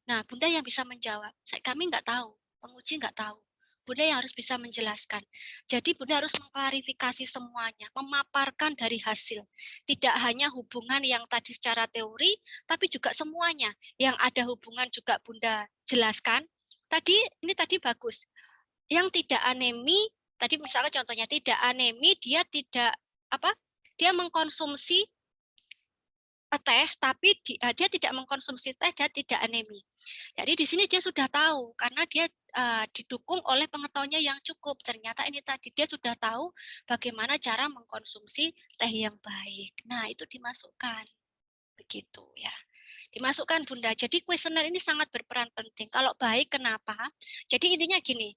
Nah, Bunda yang bisa menjawab. Kami nggak tahu, penguji nggak tahu. Bunda yang harus bisa menjelaskan. Jadi Bunda harus mengklarifikasi semuanya, memaparkan dari hasil. Tidak hanya hubungan yang tadi secara teori, tapi juga semuanya. Yang ada hubungan juga Bunda jelaskan. Ini tadi bagus. Yang tidak anemi, tadi misalnya contohnya tidak anemi, dia tidak dia mengkonsumsi teh, tapi dia tidak mengkonsumsi teh dan tidak anemi. Jadi di sini dia sudah tahu karena dia didukung oleh pengetahuannya yang cukup. Ternyata ini tadi dia sudah tahu bagaimana cara mengkonsumsi teh yang baik. Nah, itu dimasukkan. Begitu ya. Dimasukkan Bunda. Jadi kuesioner ini sangat berperan penting. Kalau baik kenapa? Jadi intinya gini.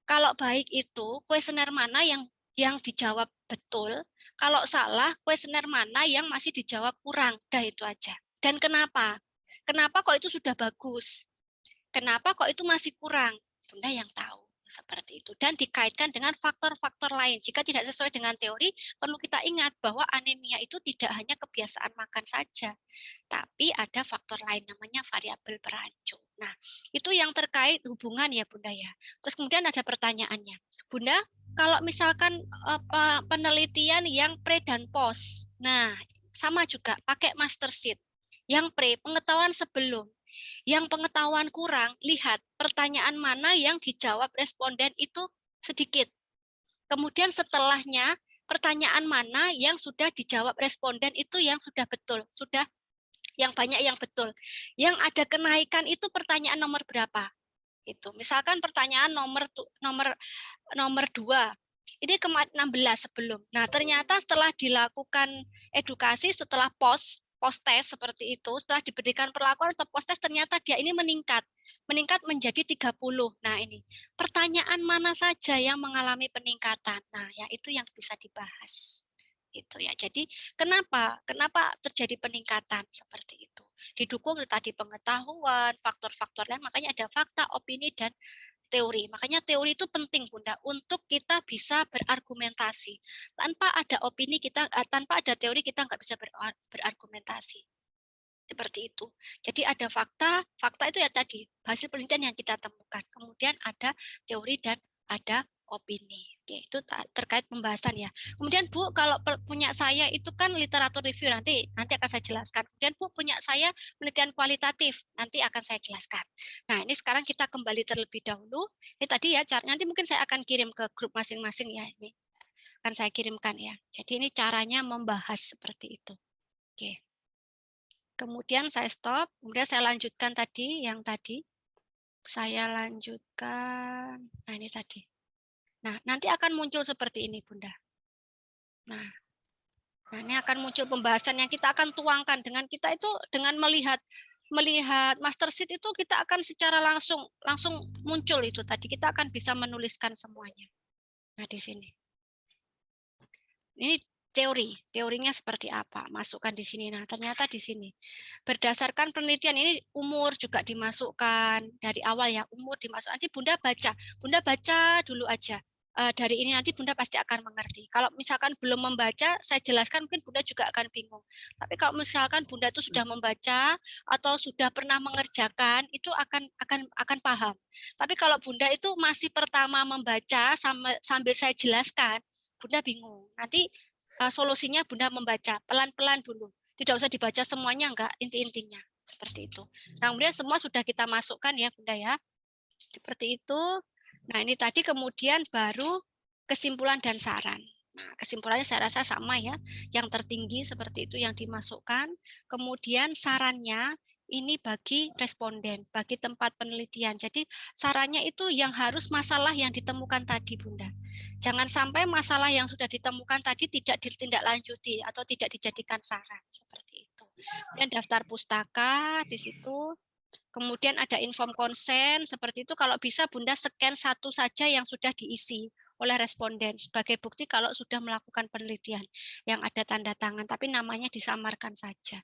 Kalau baik itu kuesioner mana yang dijawab betul, kalau salah kuesioner mana yang masih dijawab kurang. Dah itu aja. Dan kenapa? Kenapa kok itu sudah bagus? Kenapa kok itu masih kurang? Bunda yang tahu seperti itu. Dan dikaitkan dengan faktor-faktor lain. Jika tidak sesuai dengan teori, perlu kita ingat bahwa anemia itu tidak hanya kebiasaan makan saja, tapi ada faktor lain namanya variabel perancur. Nah, itu yang terkait hubungan ya Bunda ya. Terus kemudian ada pertanyaannya. Bunda, kalau misalkan penelitian yang pre dan post, nah sama juga pakai master sheet. Yang pre, pengetahuan sebelum. Yang pengetahuan kurang, lihat pertanyaan mana yang dijawab responden itu sedikit. Kemudian setelahnya, pertanyaan mana yang sudah dijawab responden itu yang sudah betul, sudah yang banyak yang betul. Yang ada kenaikan itu pertanyaan nomor berapa? Itu. Misalkan pertanyaan nomor 2. Ini kemarin 16 sebelum. Nah, ternyata setelah dilakukan edukasi, setelah post test seperti itu, setelah diberikan perlakuan atau post test, ternyata dia ini meningkat menjadi 30. Nah, ini pertanyaan mana saja yang mengalami peningkatan. Nah, ya itu yang bisa dibahas. Itu ya. Jadi, kenapa terjadi peningkatan seperti itu? Didukung tadi pengetahuan, faktor-faktor lain, makanya ada fakta, opini, dan teori. Makanya teori itu penting, Bunda, untuk kita bisa berargumentasi. Tanpa ada opini tanpa ada teori kita nggak bisa berargumentasi. Seperti itu. Jadi ada fakta itu ya tadi hasil penelitian yang kita temukan. Kemudian ada teori dan ada opini. Oke, itu terkait pembahasan ya. Kemudian Bu, kalau punya saya itu kan literatur review, nanti akan saya jelaskan. Kemudian Bu, punya saya penelitian kualitatif, nanti akan saya jelaskan. Nah, ini sekarang kita kembali terlebih dahulu. Ini tadi ya, nanti mungkin saya akan kirim ke grup masing-masing ya. Ini akan saya kirimkan ya. Jadi ini caranya membahas seperti itu. Oke. Kemudian saya stop, kemudian saya lanjutkan tadi, yang tadi. Saya lanjutkan, nah ini tadi. Nah, nanti akan muncul seperti ini, Bunda. Nah, ini akan muncul pembahasan yang kita akan tuangkan dengan kita itu, dengan melihat master sheet itu kita akan secara langsung muncul itu tadi. Kita akan bisa menuliskan semuanya. Nah, di sini. Ini teorinya seperti apa, masukkan di sini. Nah, ternyata di sini berdasarkan penelitian ini umur juga dimasukkan dari awal ya, umur dimasukkan. Nanti Bunda baca dulu aja. Dari ini nanti Bunda pasti akan mengerti. Kalau misalkan belum membaca, saya jelaskan mungkin Bunda juga akan bingung. Tapi kalau misalkan Bunda itu sudah membaca atau sudah pernah mengerjakan, itu akan paham. Tapi kalau Bunda itu masih pertama membaca sambil saya jelaskan, Bunda bingung. Nanti solusinya Bunda membaca pelan-pelan dulu. Tidak usah dibaca semuanya, enggak, inti-intinya. Seperti itu. Nah, kemudian semua sudah kita masukkan ya, Bunda ya. Seperti itu. Nah, ini tadi kemudian baru kesimpulan dan saran. Nah, kesimpulannya saya rasa sama ya. Yang tertinggi seperti itu yang dimasukkan. Kemudian sarannya ini bagi responden, bagi tempat penelitian. Jadi sarannya itu yang harus masalah yang ditemukan tadi, Bunda. Jangan sampai masalah yang sudah ditemukan tadi tidak ditindaklanjuti atau tidak dijadikan saran seperti itu. Kemudian daftar pustaka di situ. Kemudian ada inform konsen seperti itu. Kalau bisa Bunda scan satu saja yang sudah diisi oleh responden sebagai bukti kalau sudah melakukan penelitian yang ada tanda tangan, tapi namanya disamarkan saja.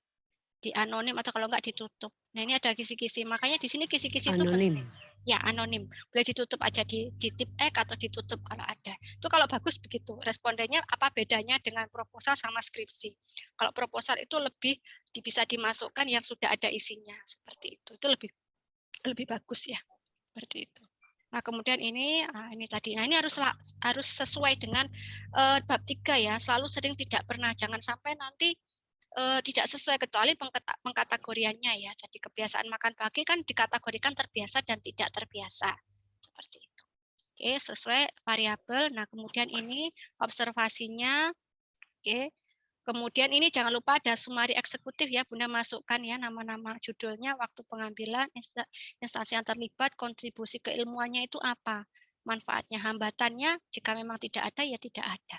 Di anonim atau kalau enggak ditutup. Nah, ini ada kisi-kisi. Makanya di sini kisi-kisi itu penting. Ya, anonim. Boleh ditutup aja di tip X atau ditutup kalau ada. Itu kalau bagus begitu. Respondennya apa bedanya dengan proposal sama skripsi. Kalau proposal itu lebih bisa dimasukkan yang sudah ada isinya seperti itu. Itu lebih bagus ya. Seperti itu. Nah, kemudian ini tadi. Nah, ini harus sesuai dengan bab 3 ya. Selalu sering tidak pernah. Jangan sampai nanti tidak sesuai, kecuali pengkategoriannya ya. Jadi kebiasaan makan pagi kan dikategorikan terbiasa dan tidak terbiasa. Seperti itu. Oke, sesuai variabel. Nah, kemudian ini observasinya. Oke. Kemudian ini jangan lupa ada sumari eksekutif ya, Bunda masukkan ya nama-nama judulnya, waktu pengambilan, instansi yang terlibat, kontribusi keilmuannya itu apa, manfaatnya, hambatannya, jika memang tidak ada ya tidak ada.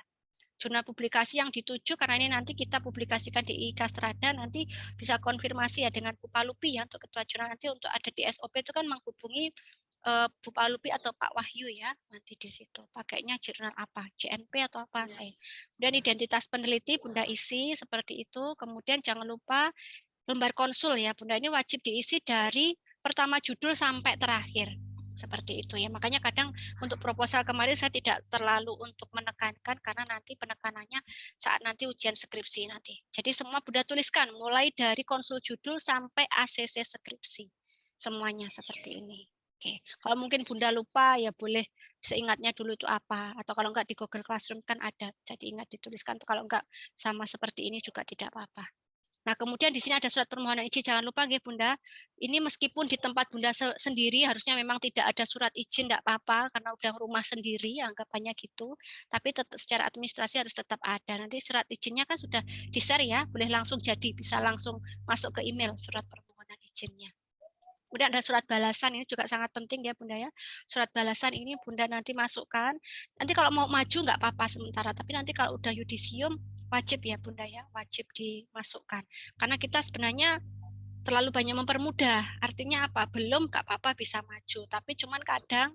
Jurnal publikasi yang dituju, karena ini nanti kita publikasikan di Ikastrada, nanti bisa konfirmasi ya dengan Bupalupi ya, untuk ketua jurnal nanti untuk ada di SOP itu kan menghubungi Bupalupi atau Pak Wahyu ya, nanti di situ pakainya jurnal apa, JNP atau apa saya. Kemudian identitas peneliti Bunda isi seperti itu. Kemudian jangan lupa lembar konsul ya Bunda, ini wajib diisi dari pertama judul sampai terakhir. Seperti itu ya. Makanya kadang untuk proposal kemarin saya tidak terlalu untuk menekankan karena nanti penekanannya saat nanti ujian skripsi nanti. Jadi semua Bunda tuliskan mulai dari konsul judul sampai ACC skripsi. Semuanya seperti ini. Oke, kalau mungkin Bunda lupa ya boleh seingatnya dulu itu apa, atau kalau enggak di Google Classroom kan ada, jadi ingat dituliskan. Kalau enggak sama seperti ini juga tidak apa-apa. Nah, kemudian di sini ada surat permohonan izin. Jangan lupa ya Bunda, ini meskipun di tempat Bunda sendiri harusnya memang tidak ada surat izin, tidak apa-apa karena udah rumah sendiri, anggapannya gitu. Tapi tetap secara administrasi harus tetap ada. Nanti surat izinnya kan sudah di-share ya, boleh langsung jadi, bisa langsung masuk ke email surat permohonan izinnya. Kemudian ada surat balasan, ini juga sangat penting ya Bunda ya. Surat balasan ini Bunda nanti masukkan. Nanti kalau mau maju nggak apa-apa sementara, tapi nanti kalau udah yudisium wajib ya Bunda ya, wajib dimasukkan. Karena kita sebenarnya terlalu banyak mempermudah. Artinya apa? Belum nggak apa-apa bisa maju, tapi cuman kadang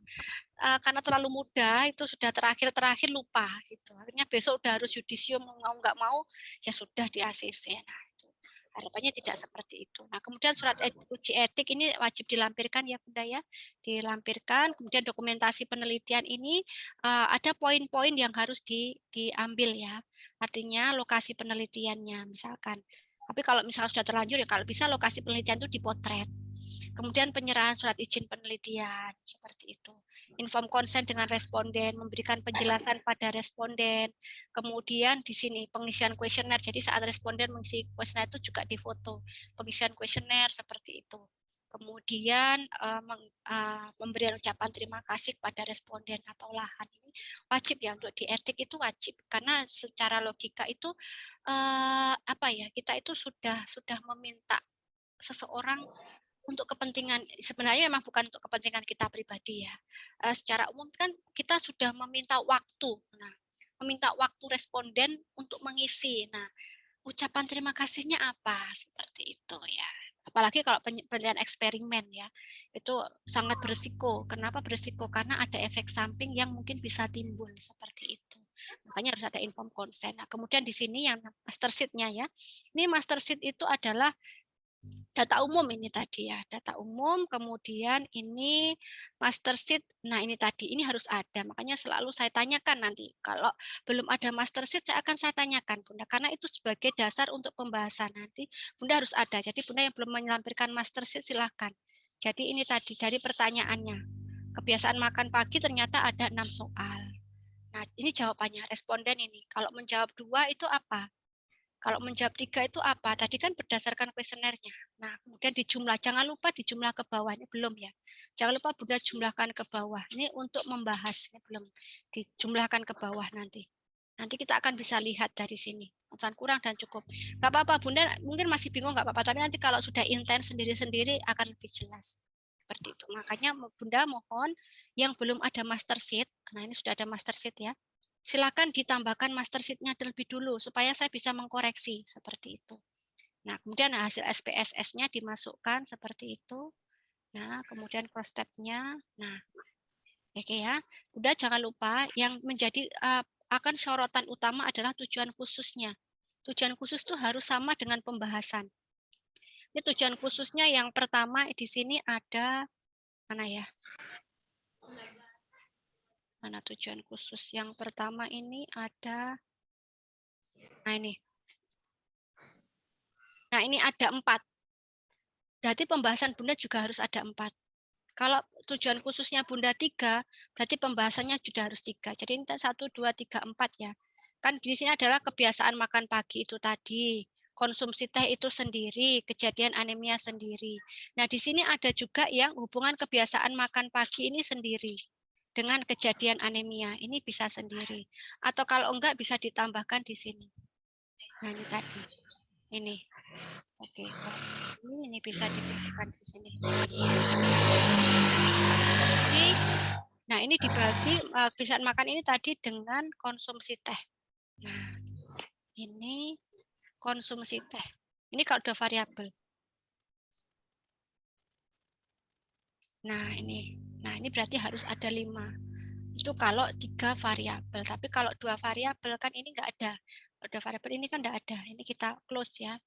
karena terlalu mudah itu sudah terakhir lupa gitu. Akhirnya besok udah harus yudisium mau nggak mau ya sudah di ACC. Nah, itu harapannya tidak seperti itu. Nah, kemudian surat uji etik ini wajib dilampirkan ya Bunda ya. Dilampirkan, kemudian dokumentasi penelitian ini ada poin-poin yang harus diambil ya. Artinya lokasi penelitiannya misalkan. Tapi kalau misalnya sudah terlanjur ya kalau bisa lokasi penelitian itu dipotret. Kemudian penyerahan surat izin penelitian seperti itu. Inform konsen dengan responden, memberikan penjelasan pada responden. Kemudian di sini pengisian kuesioner. Jadi saat responden mengisi kuesioner itu juga difoto. Pengisian kuesioner seperti itu. Kemudian pemberian ucapan terima kasih kepada responden atau lahan ini wajib ya untuk di etik itu wajib karena secara logika itu apa ya kita itu sudah meminta seseorang untuk kepentingan sebenarnya memang bukan untuk kepentingan kita pribadi ya. Secara umum kan kita sudah meminta waktu. Nah, meminta waktu responden untuk mengisi. Nah, ucapan terima kasihnya apa? Seperti itu ya. Apalagi kalau penelitian eksperimen ya. Itu sangat berisiko. Kenapa berisiko? Karena ada efek samping yang mungkin bisa timbul seperti itu. Makanya harus ada inform consent. Nah, kemudian di sini yang master sheet-nya ya. Ini master sheet itu adalah data umum ini tadi ya, data umum, kemudian ini master sheet, nah ini tadi, ini harus ada, makanya selalu saya tanyakan nanti, kalau belum ada master sheet saya akan saya tanyakan Bunda, karena itu sebagai dasar untuk pembahasan nanti, Bunda harus ada, jadi Bunda yang belum menyelampirkan master sheet silahkan. Jadi ini tadi, dari pertanyaannya, kebiasaan makan pagi ternyata ada 6 soal. Nah ini jawabannya, responden ini, kalau menjawab 2 itu apa? Kalau menjawab 3 itu apa? Tadi kan berdasarkan kuesionernya. Nah, kemudian dijumlah. Jangan lupa dijumlah ke bawah. Ini belum ya. Jangan lupa Bunda jumlahkan ke bawah. Ini untuk membahas. Ini belum dijumlahkan ke bawah nanti. Nanti kita akan bisa lihat dari sini. Pengetahuan kurang dan cukup. Nggak apa-apa Bunda, mungkin masih bingung nggak apa-apa. Tapi nanti kalau sudah intens sendiri-sendiri akan lebih jelas. Seperti itu. Makanya Bunda mohon yang belum ada master sheet. Nah, ini sudah ada master sheet ya. Silakan ditambahkan master sheet-nya terlebih dulu supaya saya bisa mengkoreksi seperti itu. Nah, kemudian hasil SPSS-nya dimasukkan seperti itu. Nah, kemudian cross tab-nya. Nah, oke ya. Udah jangan lupa yang menjadi akan sorotan utama adalah tujuan khususnya. Tujuan khusus itu harus sama dengan pembahasan. Ini tujuan khususnya yang pertama di sini ada mana ya? Mana tujuan khusus yang pertama ini ada, nah ini. Nah ini ada 4. Berarti pembahasan Bunda juga harus ada 4. Kalau tujuan khususnya Bunda 3, berarti pembahasannya juga harus 3. Jadi ini 1, 2, 3, 4 ya. Kan di sini adalah kebiasaan makan pagi itu tadi. Konsumsi teh itu sendiri, kejadian anemia sendiri. Nah di sini ada juga yang hubungan kebiasaan makan pagi ini sendiri. Dengan kejadian anemia, ini bisa sendiri. Atau kalau enggak bisa ditambahkan di sini. Nah ini tadi, ini. Oke, ini bisa diberikan di sini. Nah ini dibagi kebiasaan makan ini tadi dengan konsumsi teh. Nah ini konsumsi teh. Ini kalau udah variabel. Nah ini berarti harus ada 5. Itu kalau 3 variabel. Tapi kalau 2 variabel kan ini enggak ada. Kalau 2 variabel ini kan enggak ada. Ini kita close ya.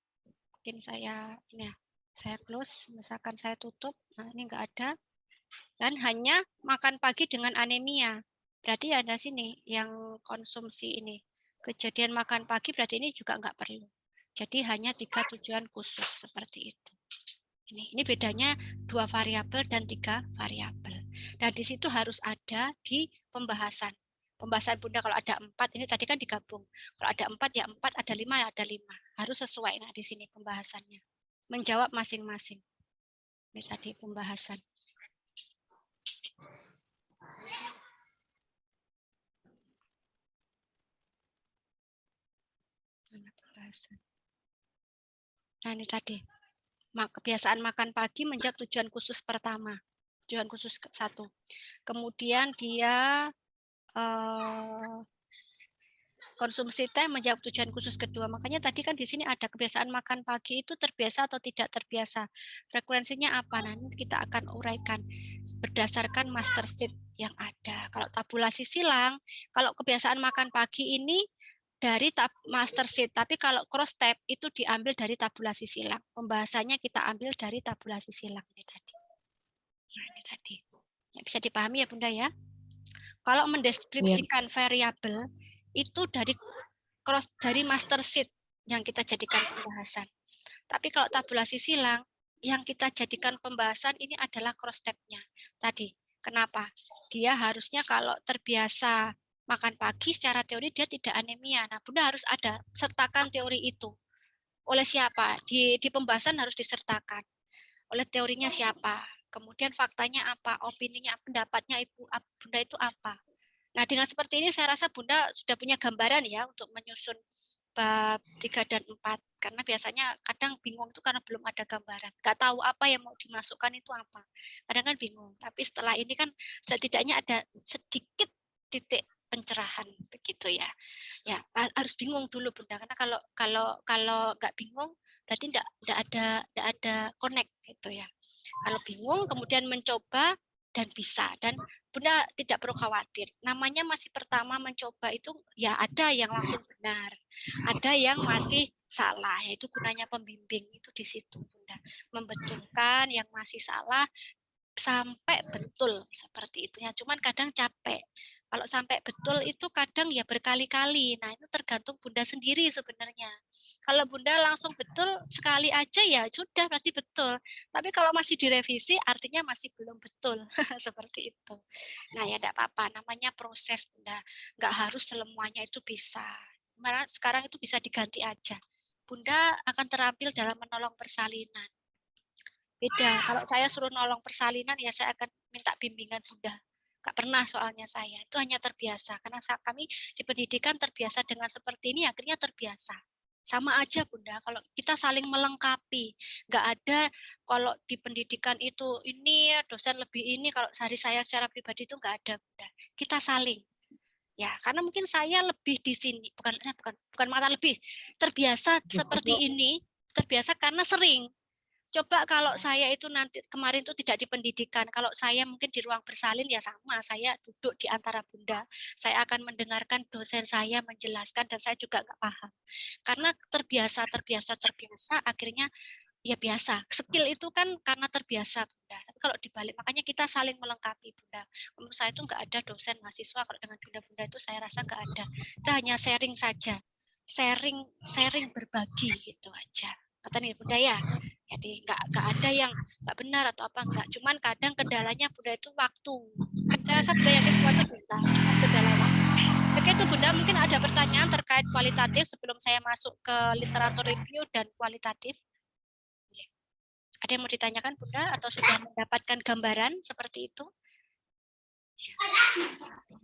Mungkin saya ini ya. Saya close, misalkan saya tutup. Nah ini enggak ada. Dan hanya makan pagi dengan anemia. Berarti ada sini yang konsumsi ini. Kejadian makan pagi berarti ini juga enggak perlu. Jadi hanya 3 tujuan khusus seperti itu. Ini bedanya 2 variabel dan 3 variabel. Dan di situ harus ada di pembahasan. Pembahasan Bunda kalau ada 4, ini tadi kan digabung. Kalau ada 4 ya 4, ada 5 ya ada 5. Harus sesuai nah di sini pembahasannya. Menjawab masing-masing. Ini tadi pembahasan. Nah ini tadi. Kebiasaan makan pagi menjawab tujuan khusus pertama. Tujuan khusus 1. Kemudian dia konsumsi teh menjawab tujuan khusus kedua. Makanya tadi kan di sini ada kebiasaan makan pagi itu terbiasa atau tidak terbiasa. Frekuensinya apa? Nanti kita akan uraikan berdasarkan master sheet yang ada. Kalau tabulasi silang, kalau kebiasaan makan pagi ini dari master sheet, tapi kalau cross tab itu diambil dari tabulasi silang. Pembahasannya kita ambil dari tabulasi silang ini tadi. Nah, ini tadi. Ya, bisa dipahami ya Bunda ya. Kalau mendeskripsikan variabel itu dari master sheet yang kita jadikan pembahasan. Tapi kalau tabulasi silang yang kita jadikan pembahasan ini adalah cross tab-nya. Tadi, kenapa? Dia harusnya kalau terbiasa makan pagi secara teori dia tidak anemia. Nah, Bunda harus ada sertakan teori itu. Oleh siapa? Di pembahasan harus disertakan. Oleh teorinya siapa? Kemudian faktanya apa? Opininya, pendapatnya Bunda itu apa? Nah, dengan seperti ini saya rasa Bunda sudah punya gambaran ya untuk menyusun bab 3 dan 4. Karena biasanya kadang bingung itu karena belum ada gambaran. Nggak tahu apa yang mau dimasukkan itu apa. Kadang kan bingung. Tapi setelah ini kan setidaknya ada sedikit titik pencerahan begitu ya. Ya, harus bingung dulu Bunda karena kalau nggak bingung berarti nggak ada connect gitu ya. Kalau bingung kemudian mencoba dan bisa dan Bunda tidak perlu khawatir. Namanya masih pertama mencoba itu ya ada yang langsung benar, ada yang masih salah. Yaitu gunanya pembimbing itu di situ Bunda. Membetulkan yang masih salah sampai betul seperti itu. Ya, cuman kadang capek. Kalau sampai betul itu kadang ya berkali-kali. Nah, itu tergantung Bunda sendiri sebenarnya. Kalau Bunda langsung betul sekali aja ya sudah berarti betul. Tapi kalau masih direvisi artinya masih belum betul. Seperti itu. Nah, ya enggak apa-apa, namanya proses Bunda. Enggak harus semuanya itu bisa. Sekarang itu bisa diganti aja. Bunda akan terampil dalam menolong persalinan. Beda, kalau saya suruh nolong persalinan ya saya akan minta bimbingan Bunda. Gak pernah soalnya saya, itu hanya terbiasa. Karena kami di pendidikan terbiasa dengan seperti ini, akhirnya terbiasa. Sama aja Bunda, kalau kita saling melengkapi. Nggak ada kalau di pendidikan itu ini dosen lebih ini, kalau dari saya secara pribadi itu nggak ada Bunda. Kita saling. Ya, karena mungkin saya lebih di sini, bukan mata lebih, terbiasa seperti ini, terbiasa karena sering. Coba kalau saya itu nanti kemarin itu tidak di pendidikan, kalau saya mungkin di ruang bersalin ya sama, saya duduk di antara Bunda, saya akan mendengarkan dosen saya menjelaskan dan saya juga nggak paham. Karena terbiasa, akhirnya ya biasa. Skill itu kan karena terbiasa Bunda. Tapi kalau dibalik, makanya kita saling melengkapi Bunda. Menurut saya itu nggak ada dosen mahasiswa kalau dengan Bunda-Bunda itu saya rasa nggak ada. Kita hanya sharing saja, sharing berbagi gitu aja. Kata nih Bunda ya. Jadi nggak ada yang nggak benar atau apa enggak. Cuman kadang kendalanya Bunda itu waktu. Saya rasa Bunda yakin semua itu bisa. Cuma kendala waktu. Begitu Bunda, mungkin ada pertanyaan terkait kualitatif sebelum saya masuk ke literatur review dan kualitatif. Ada yang mau ditanyakan Bunda atau sudah mendapatkan gambaran seperti itu?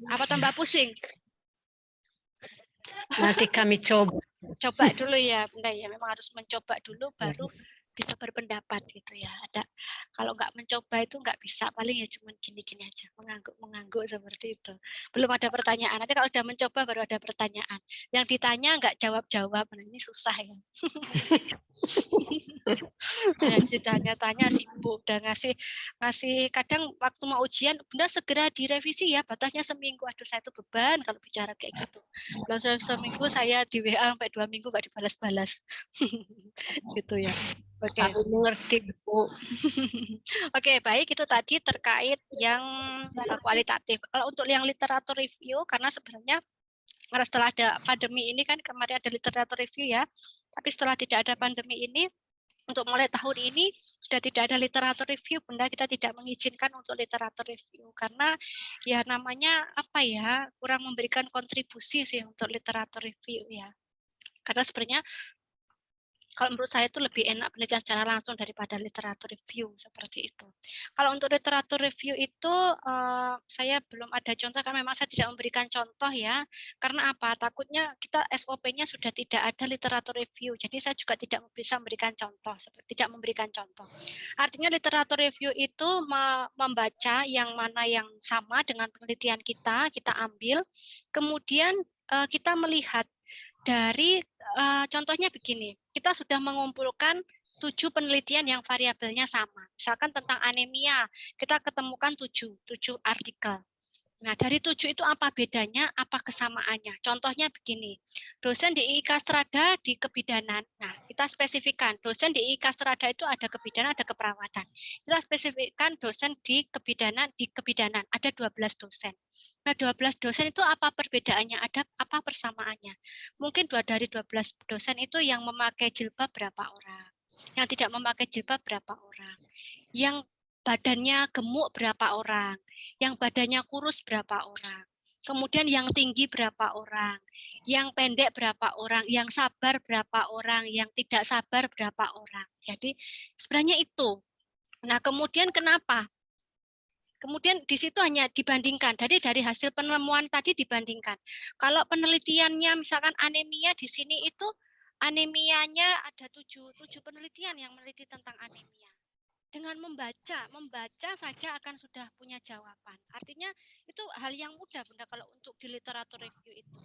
Apa tambah pusing? Nanti kami coba. Coba dulu ya Bunda ya, memang harus mencoba dulu baru bisa berpendapat gitu ya. Ada kalau nggak mencoba itu nggak bisa, paling ya cuma gini-gini aja, mengangguk seperti itu. Belum ada pertanyaan. Nanti kalau udah mencoba baru ada pertanyaan. Yang ditanya nggak jawab-jawab, nah ini susah ya. Yang ditanya-tanya sibuk dan ngasih kadang waktu mau ujian, Bunda segera direvisi ya, batasnya seminggu. Aduh saya itu beban kalau bicara kayak gitu. Belum seminggu saya di WA sampai 2 minggu nggak dibalas-balas. Gitu ya. Oke. Aku mengerti, Bu. Oke, baik itu tadi terkait yang kualitatif. Kalau untuk yang literatur review, karena sebenarnya setelah ada pandemi ini kan kemarin ada literatur review ya, tapi setelah tidak ada pandemi ini untuk mulai tahun ini sudah tidak ada literatur review, Bunda. Kita tidak mengizinkan untuk literatur review karena ya namanya apa ya, kurang memberikan kontribusi sih untuk literatur review ya. Karena sebenarnya kalau menurut saya itu lebih enak penelitian secara langsung daripada literatur review seperti itu. Kalau untuk literatur review itu saya belum ada contoh karena memang saya tidak memberikan contoh ya. Karena apa? Takutnya kita SOP-nya sudah tidak ada literatur review. Jadi saya juga tidak bisa memberikan contoh, tidak memberikan contoh. Artinya literatur review itu membaca yang mana yang sama dengan penelitian kita ambil, kemudian kita melihat dari contohnya begini, kita sudah mengumpulkan 7 penelitian yang variabelnya sama. Misalkan tentang anemia, kita ketemukan 7 artikel. Nah, dari 7 itu apa bedanya, apa kesamaannya? Contohnya begini, dosen di IIK Strada di kebidanan. Nah, kita spesifikkan, dosen di IIK Strada itu ada kebidanan, ada keperawatan. Kita spesifikkan dosen di kebidanan, ada 12 dosen. Nah, 12 dosen itu apa perbedaannya, ada apa persamaannya? Mungkin dari 12 dosen itu yang memakai jilbab berapa orang? Yang tidak memakai jilbab berapa orang? Yang badannya gemuk berapa orang? Yang badannya kurus berapa orang? Kemudian yang tinggi berapa orang? Yang pendek berapa orang? Yang sabar berapa orang? Yang tidak sabar berapa orang? Jadi sebenarnya itu. Nah, kemudian kenapa? Kemudian di situ hanya dibandingkan. Jadi dari hasil penemuan tadi dibandingkan. Kalau penelitiannya misalkan anemia di sini itu anemianya ada 7 penelitian yang meneliti tentang anemia. Dengan membaca saja akan sudah punya jawaban. Artinya itu hal yang mudah, Bunda, kalau untuk di literatur review itu.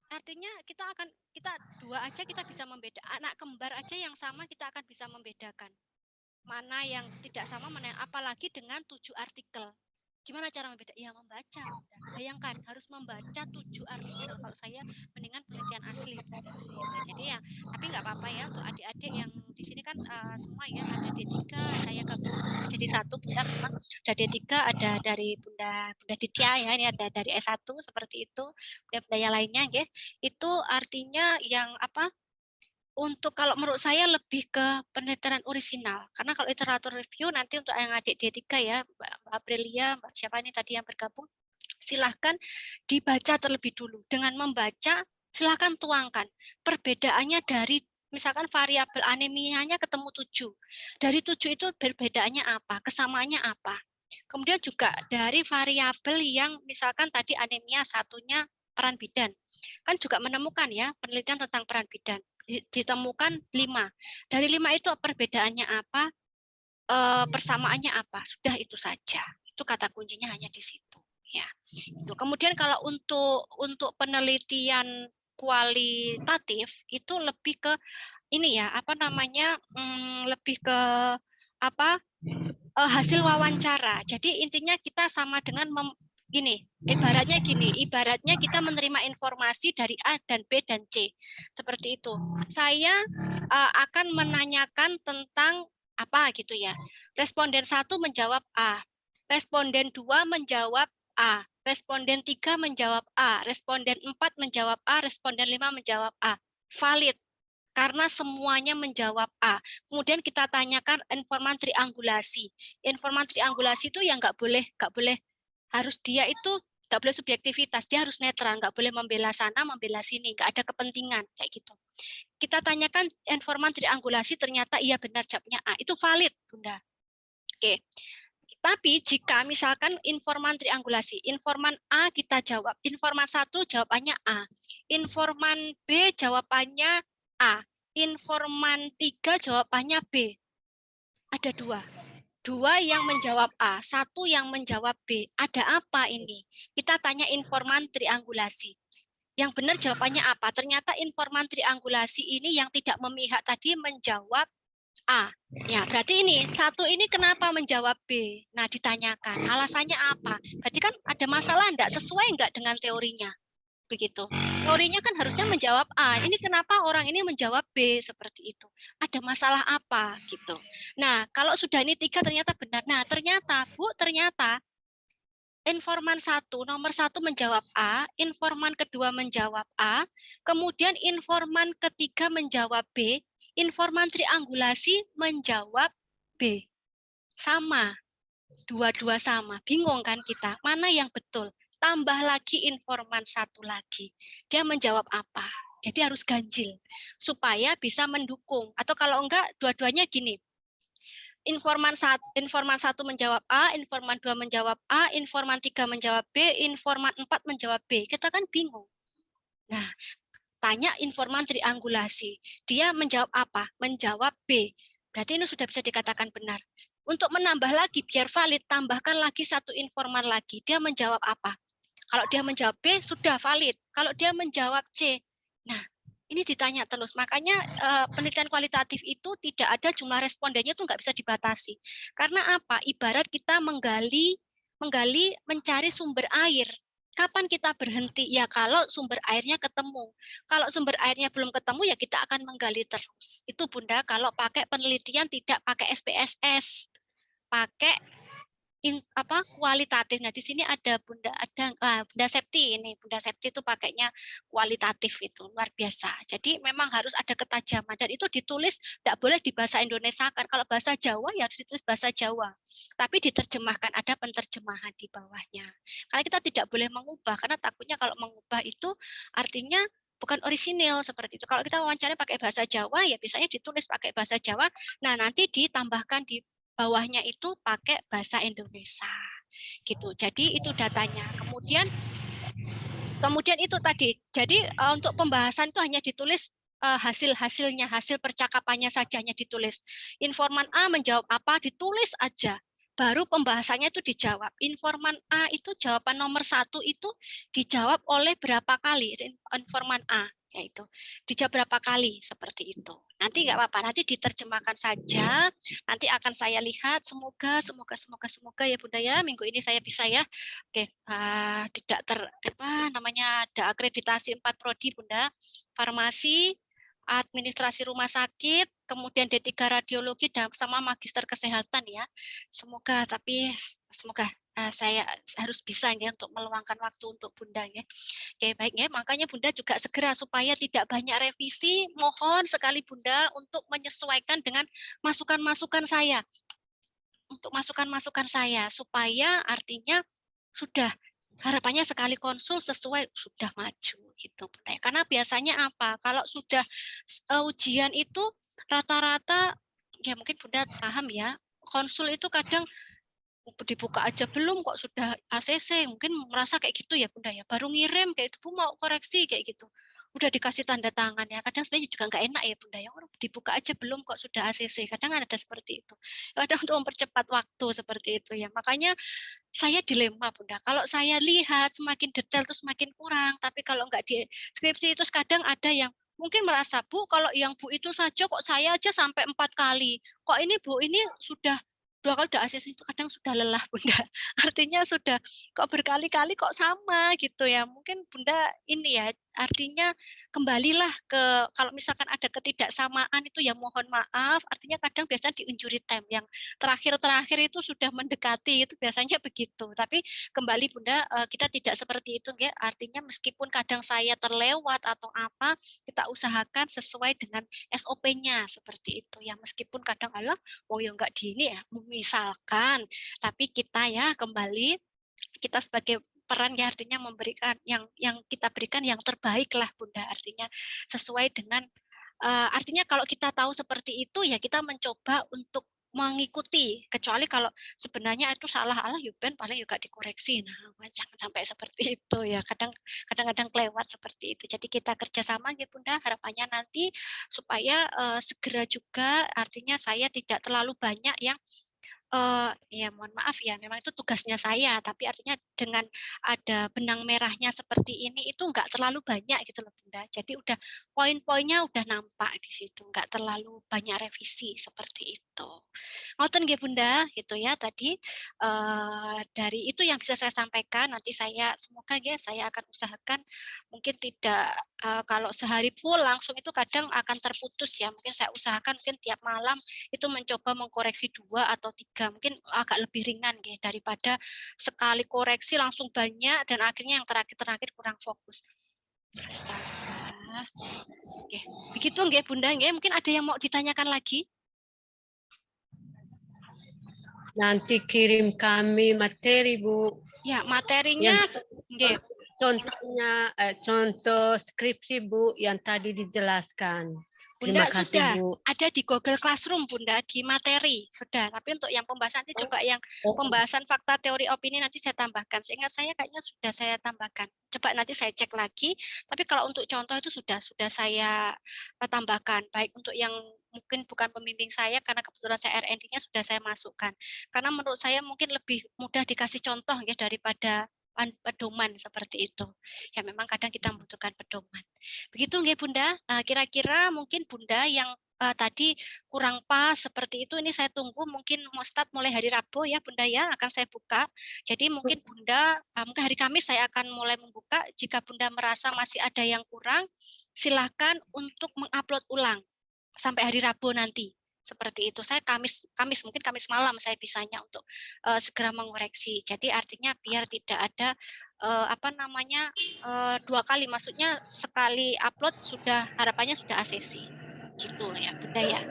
Artinya kita dua aja kita bisa membedakan, anak kembar aja yang sama kita akan bisa membedakan. Mana yang tidak sama, mana yang, apalagi dengan 7 artikel. Gimana cara membedakan? Ya membaca. Bayangkan harus membaca 7 artikel. Kalau saya mendingan penelitian asli. Jadi ya, tapi nggak apa-apa ya untuk adik-adik yang di sini kan semua ya ada D3, saya gabung semua jadi satu. Bunda memang ada D3, ada dari Bunda Ditya ya, ini ada dari S1 seperti itu. Bunda yang lainnya ya. Itu artinya yang apa? Untuk kalau menurut saya lebih ke penelitian orisinal. Karena kalau literatur review nanti untuk yang adik D3 ya, Mbak Aprilia, Mbak siapa ini tadi yang bergabung, silahkan dibaca terlebih dulu. Dengan membaca, silahkan tuangkan. Perbedaannya dari misalkan variabel anemianya ketemu 7. Dari 7 itu perbedaannya apa? Kesamaannya apa? Kemudian juga dari variabel yang misalkan tadi anemia satunya peran bidan. Kan juga menemukan ya penelitian tentang peran bidan. Ditemukan 5. Dari 5 itu perbedaannya apa? Persamaannya apa? Sudah itu saja. Itu kata kuncinya hanya di situ. Ya. Itu. Kemudian kalau untuk penelitian kualitatif itu lebih ke ini ya, apa namanya? Lebih ke apa? Hasil wawancara. Jadi intinya kita sama dengan ibaratnya kita menerima informasi dari A dan B dan C. Seperti itu. Saya akan menanyakan tentang apa gitu ya. Responden 1 menjawab A. Responden 2 menjawab A. Responden 3 menjawab A. Responden 4 menjawab A. Responden 5 menjawab A. Valid. Karena semuanya menjawab A. Kemudian kita tanyakan informan triangulasi. Informan triangulasi itu yang nggak boleh harus dia itu nggak boleh subjektivitas, dia harus netral, nggak boleh membela sana, membela sini, nggak ada kepentingan kayak gitu. Kita tanyakan informan triangulasi, ternyata iya benar jawabnya A, itu valid, Bunda. Oke. Tapi jika misalkan informan triangulasi, informan A kita jawab, informan 1 jawabannya A, informan B jawabannya A, informan 3 jawabannya B. Ada 2 yang menjawab A, 1 yang menjawab B. Ada apa ini? Kita tanya informan triangulasi. Yang benar jawabannya apa? Ternyata informan triangulasi ini yang tidak memihak tadi menjawab A. Ya, berarti ini 1 ini kenapa menjawab B? Nah, ditanyakan alasannya apa? Berarti kan ada masalah enggak, sesuai enggak dengan teorinya? Begitu. Teorinya kan harusnya menjawab A. Ini kenapa orang ini menjawab B seperti itu? Ada masalah apa gitu. Nah, kalau sudah ini 3 ternyata benar. Nah, ternyata informan 1, nomor 1 menjawab A, informan kedua menjawab A, kemudian informan ketiga menjawab B, informan triangulasi menjawab B. Sama. Dua-dua sama. Bingung kan kita? Mana yang betul? Tambah lagi informan satu lagi. Dia menjawab apa? Jadi harus ganjil. Supaya bisa mendukung. Atau kalau enggak, dua-duanya gini. Informan satu menjawab A, informan 2 menjawab A, informan 3 menjawab B, informan 4 menjawab B. Kita kan bingung. Nah, tanya informan triangulasi. Dia menjawab apa? Menjawab B. Berarti ini sudah bisa dikatakan benar. Untuk menambah lagi, biar valid, tambahkan lagi satu informan lagi. Dia menjawab apa? Kalau dia menjawab B, sudah valid. Kalau dia menjawab C, nah, ini ditanya terus. Makanya penelitian kualitatif itu tidak ada jumlah respondennya itu nggak bisa dibatasi. Karena apa? Ibarat kita menggali, mencari sumber air. Kapan kita berhenti? Ya kalau sumber airnya ketemu. Kalau sumber airnya belum ketemu, ya kita akan menggali terus. Itu Bunda kalau pakai penelitian tidak pakai SPSS. Pakai kualitatif. Nah, di sini ada Bunda Septi ini. Bunda Septi itu pakainya kualitatif itu luar biasa. Jadi memang harus ada ketajaman dan itu ditulis tidak boleh di bahasa Indonesia kan. Kalau bahasa Jawa ya harus ditulis bahasa Jawa. Tapi diterjemahkan, ada penterjemahan di bawahnya. Karena kita tidak boleh mengubah karena takutnya kalau mengubah itu artinya bukan orisinil seperti itu. Kalau kita wawancara pakai bahasa Jawa ya biasanya ditulis pakai bahasa Jawa. Nah, nanti ditambahkan di bawahnya itu pakai bahasa Indonesia gitu. Jadi itu datanya. Kemudian itu tadi. Jadi untuk pembahasan itu hanya ditulis hasil-hasilnya, hasil percakapannya saja hanya ditulis. Informan A menjawab apa, ditulis aja. Baru pembahasannya itu dijawab. Informan A itu jawaban nomor 1 itu dijawab oleh berapa kali informan A. Yaitu dijawab berapa kali seperti itu. Nanti nggak apa-apa, nanti diterjemahkan saja. Nanti akan saya lihat. Semoga ya Bunda ya minggu ini saya bisa ya. Oke, tidak ada akreditasi 4 prodi Bunda. Farmasi, administrasi rumah sakit, kemudian D3 radiologi dan sama magister kesehatan ya. Semoga saya harus bisa ya untuk meluangkan waktu untuk Bunda ya. Oke, baik ya. Makanya Bunda juga segera supaya tidak banyak revisi, mohon sekali Bunda untuk menyesuaikan dengan masukan-masukan saya. Untuk masukan-masukan saya supaya artinya sudah harapannya sekali konsul sesuai sudah maju gitu Bunda. Karena biasanya apa? Kalau sudah ujian itu rata-rata ya mungkin Bunda paham ya. Konsul itu kadang dibuka aja belum kok sudah ACC, mungkin merasa kayak gitu ya Bunda ya, baru ngirim kayak itu mau koreksi kayak gitu, udah dikasih tanda tangan ya, kadang sebenarnya juga nggak enak ya Bunda ya, orang dibuka aja belum kok sudah ACC, kadang ada seperti itu, kadang untuk mempercepat waktu seperti itu ya, makanya saya dilema Bunda, kalau saya lihat semakin detail itu semakin kurang, tapi kalau nggak di skripsi itu kadang ada yang mungkin merasa Bu kalau yang Bu itu saja kok saya aja sampai 4 kali, kok ini Bu ini sudah 2 kali udah ACC itu kadang sudah lelah Bunda. Artinya sudah kok berkali-kali kok sama gitu ya. Mungkin Bunda ini ya artinya kembalilah ke kalau misalkan ada ketidaksamaan itu ya mohon maaf. Artinya kadang biasanya di injury time yang terakhir-terakhir itu sudah mendekati itu biasanya begitu. Tapi kembali Bunda kita tidak seperti itu ya. Artinya meskipun kadang saya terlewat atau apa kita usahakan sesuai dengan SOP-nya seperti itu ya. Meskipun kadang oh ya enggak di ini ya, misalkan, tapi kita ya kembali kita sebagai peran ya artinya memberikan yang kita berikan yang terbaik lah Bunda, artinya sesuai dengan artinya kalau kita tahu seperti itu ya kita mencoba untuk mengikuti, kecuali kalau sebenarnya itu salah Yuben paling juga dikoreksi. Nah, jangan sampai seperti itu ya. Kadang-kadang kelewat seperti itu. Jadi kita kerjasama ya Bunda, harapannya nanti supaya segera juga artinya saya tidak terlalu banyak yang ya mohon maaf ya, memang itu tugasnya saya, tapi artinya dengan ada benang merahnya seperti ini itu enggak terlalu banyak gitu loh Bunda. Jadi udah poin-poinnya udah nampak di situ, enggak terlalu banyak revisi seperti itu. Ngoten nggih Bunda, gitu ya tadi dari itu yang bisa saya sampaikan. Nanti saya semoga ya saya akan usahakan mungkin tidak kalau sehari full langsung itu kadang akan terputus ya. Mungkin saya usahakan mungkin tiap malam itu mencoba mengkoreksi 2 atau 3 mungkin agak lebih ringan ya daripada sekali koreksi langsung banyak dan akhirnya yang terakhir-terakhir kurang fokus. Astaga. Oke. Begitu nggih Bunda nggih, mungkin ada yang mau ditanyakan lagi? Nanti kirim kami materi, Bu. Ya, materinya nggih. Contohnya, contoh skripsi, Bu, yang tadi dijelaskan. Bunda Terima kasih, sudah Bu. ada di Google Classroom, Bunda, di materi sudah. Tapi untuk yang pembahasan nanti juga yang pembahasan fakta teori opini nanti saya tambahkan. Seingat saya kayaknya sudah saya tambahkan. Coba nanti saya cek lagi. Tapi kalau untuk contoh itu sudah saya tambahkan. Baik untuk yang mungkin bukan pembimbing saya karena kebetulan saya RND-nya sudah saya masukkan. Karena menurut saya mungkin lebih mudah dikasih contoh ya daripada pedoman seperti itu. Ya memang kadang kita membutuhkan pedoman. Begitu nggih Bunda, kira-kira mungkin Bunda yang tadi kurang pas seperti itu, ini saya tunggu mungkin mau start mulai hari Rabu ya Bunda ya, akan saya buka. Jadi mungkin Bunda, mungkin hari Kamis saya akan mulai membuka, jika Bunda merasa masih ada yang kurang, silakan untuk mengupload ulang sampai hari Rabu nanti. Seperti itu. Saya mungkin Kamis malam saya bisanya untuk segera mengoreksi. Jadi artinya biar tidak ada dua kali, maksudnya sekali upload sudah harapannya sudah ACC gitu ya Bunda ya,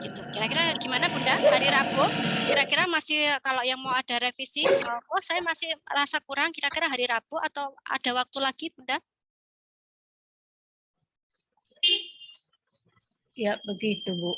gitu. Kira-kira gimana Bunda hari Rabu? Kira-kira masih kalau yang mau ada revisi, saya masih rasa kurang, kira-kira hari Rabu atau ada waktu lagi Bunda? Ya, begitu, Bu.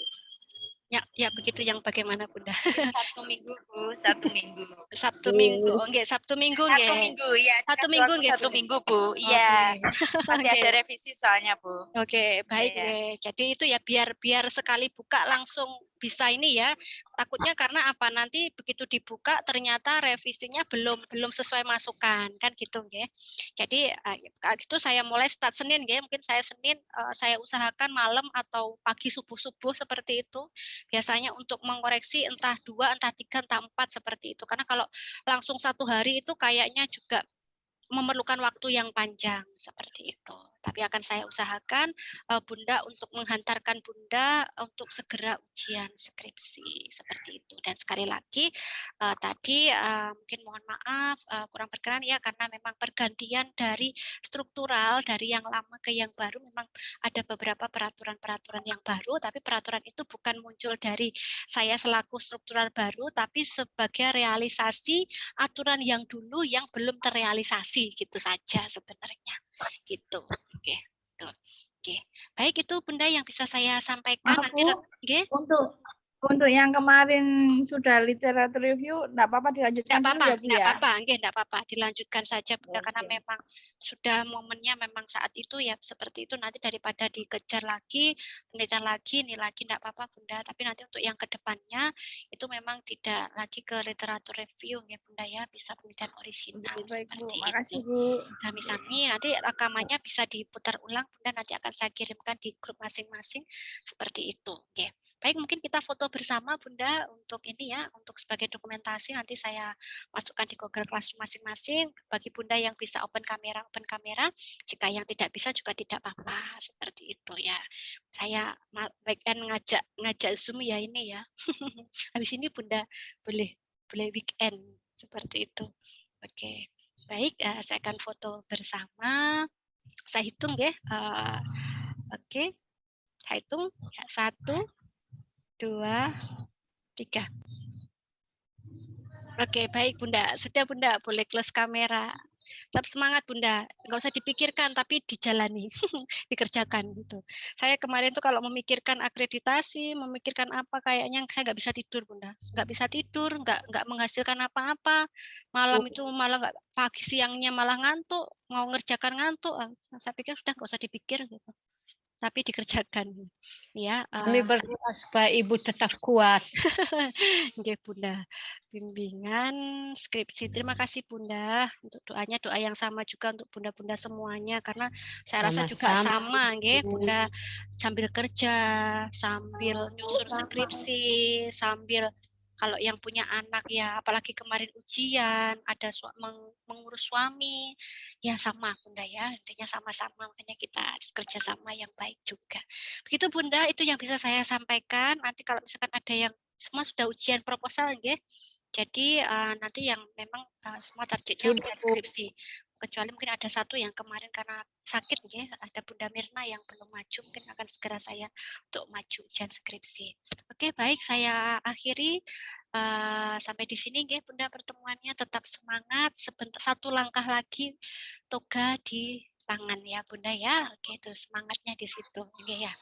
Ya begitu, yang bagaimana Bunda? Sabtu Minggu, Bu. Sabtu Minggu. Sabtu Minggu, enggak Sabtu Minggu Satu nggih. minggu ya. Satu minggu nggih, Satu Bu. minggu, Bu. Iya. Masih Oke. ada revisi soalnya, Bu. Oke, baik Iya. nggih. Jadi itu ya biar sekali buka langsung bisa ini ya. Takutnya karena apa, nanti begitu dibuka ternyata revisinya belum sesuai masukan kan gitu nggih. Jadi kalau gitu saya mulai start Senin nggih. Mungkin saya Senin saya usahakan malam atau pagi subuh-subuh seperti itu. Biasanya untuk mengoreksi entah 2, entah 3, entah 4 seperti itu. Karena kalau langsung satu hari itu kayaknya juga memerlukan waktu yang panjang seperti itu. Tapi akan saya usahakan Bunda untuk menghantarkan Bunda untuk segera ujian skripsi seperti itu. Dan sekali lagi tadi mungkin mohon maaf kurang berkenan ya, karena memang pergantian dari struktural dari yang lama ke yang baru, memang ada beberapa peraturan-peraturan yang baru, tapi peraturan itu bukan muncul dari saya selaku struktural baru, tapi sebagai realisasi aturan yang dulu yang belum terrealisasi gitu saja sebenarnya gitu. Oke, tuh. Oke. Baik, itu Bunda yang bisa saya sampaikan. Maaf, Nanti Bu. nggih. Untuk yang kemarin sudah literatur review, enggak apa-apa dilanjutkan dulu ya, Bu ya? Enggak apa-apa, dilanjutkan saja Bunda, karena memang sudah momennya memang saat itu ya seperti itu. Nanti daripada dikejar lagi, penelitian lagi, ini lagi, enggak apa-apa Bunda. Tapi nanti untuk yang kedepannya itu memang tidak lagi ke literatur review ya Bunda ya, bisa penelitian orisinal Baik, Bu. seperti Makasih, itu. Bu. Sami-sami, nanti rekamannya bisa diputar ulang Bunda, nanti akan saya kirimkan di grup masing-masing seperti itu. Oke. Baik, mungkin kita foto bersama Bunda untuk ini ya, untuk sebagai dokumentasi nanti saya masukkan di Google Classroom masing-masing. Bagi Bunda yang bisa open kamera. Jika yang tidak bisa juga tidak apa-apa, seperti itu ya. Saya back end ngajak Zoom ya ini ya. Habis ini Bunda boleh weekend seperti itu. Oke. Baik, saya akan foto bersama. Saya hitung ya. Oke. Saya hitung ya, 1, 2, 3. Oke, baik Bunda. Sudah Bunda, boleh close kamera. Tetap semangat Bunda, nggak usah dipikirkan tapi dijalani, dikerjakan gitu. Saya kemarin tuh kalau memikirkan akreditasi, memikirkan apa, kayaknya saya nggak bisa tidur Bunda, nggak bisa tidur, nggak menghasilkan apa-apa. Malam itu malah nggak, pagi siangnya malah ngantuk, mau ngerjakan ngantuk. Saya pikir sudah nggak usah dipikir gitu. Tapi dikerjakan ya. Kami berdoa supaya Ibu tetap kuat. Nggih Bunda. Bimbingan skripsi. Terima kasih Bunda untuk doanya, doa yang sama juga untuk Bunda-bunda semuanya, karena saya rasa juga sama nggih Bunda, sambil kerja, sambil nyusun skripsi, sambil kalau yang punya anak ya, apalagi kemarin ujian, ada mengurus suami, ya sama Bunda ya, intinya sama-sama, makanya kita harus kerja sama yang baik juga. Begitu Bunda, itu yang bisa saya sampaikan. Nanti kalau misalkan ada yang semua sudah ujian proposal nggih. Jadi nanti yang memang semua targetnya ujian skripsi. kecuali mungkin ada satu yang kemarin karena sakit ya, ada Bunda Mirna yang belum maju, mungkin akan segera saya untuk maju ujian skripsi. Oke, baik, saya akhiri sampai di sini nggih Bunda pertemuannya, tetap semangat, satu langkah lagi toga di tangan ya Bunda ya. Oke, itu semangatnya di situ nggih ya.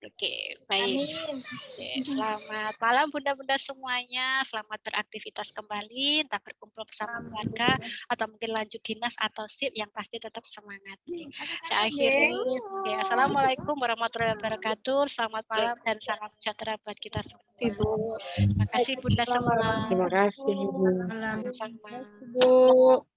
Oke, baik. Amin. Oke, selamat malam Bunda-bunda semuanya, selamat beraktivitas kembali, entah berkumpul bersama keluarga atau mungkin lanjut dinas atau sip, yang pasti tetap semangat. Oke, saya akhiri. Oke, Assalamualaikum warahmatullahi wabarakatuh. Selamat malam dan salam sejahtera buat kita semua. Terima kasih Bunda semua. Terima kasih. Sama-sama. Bu.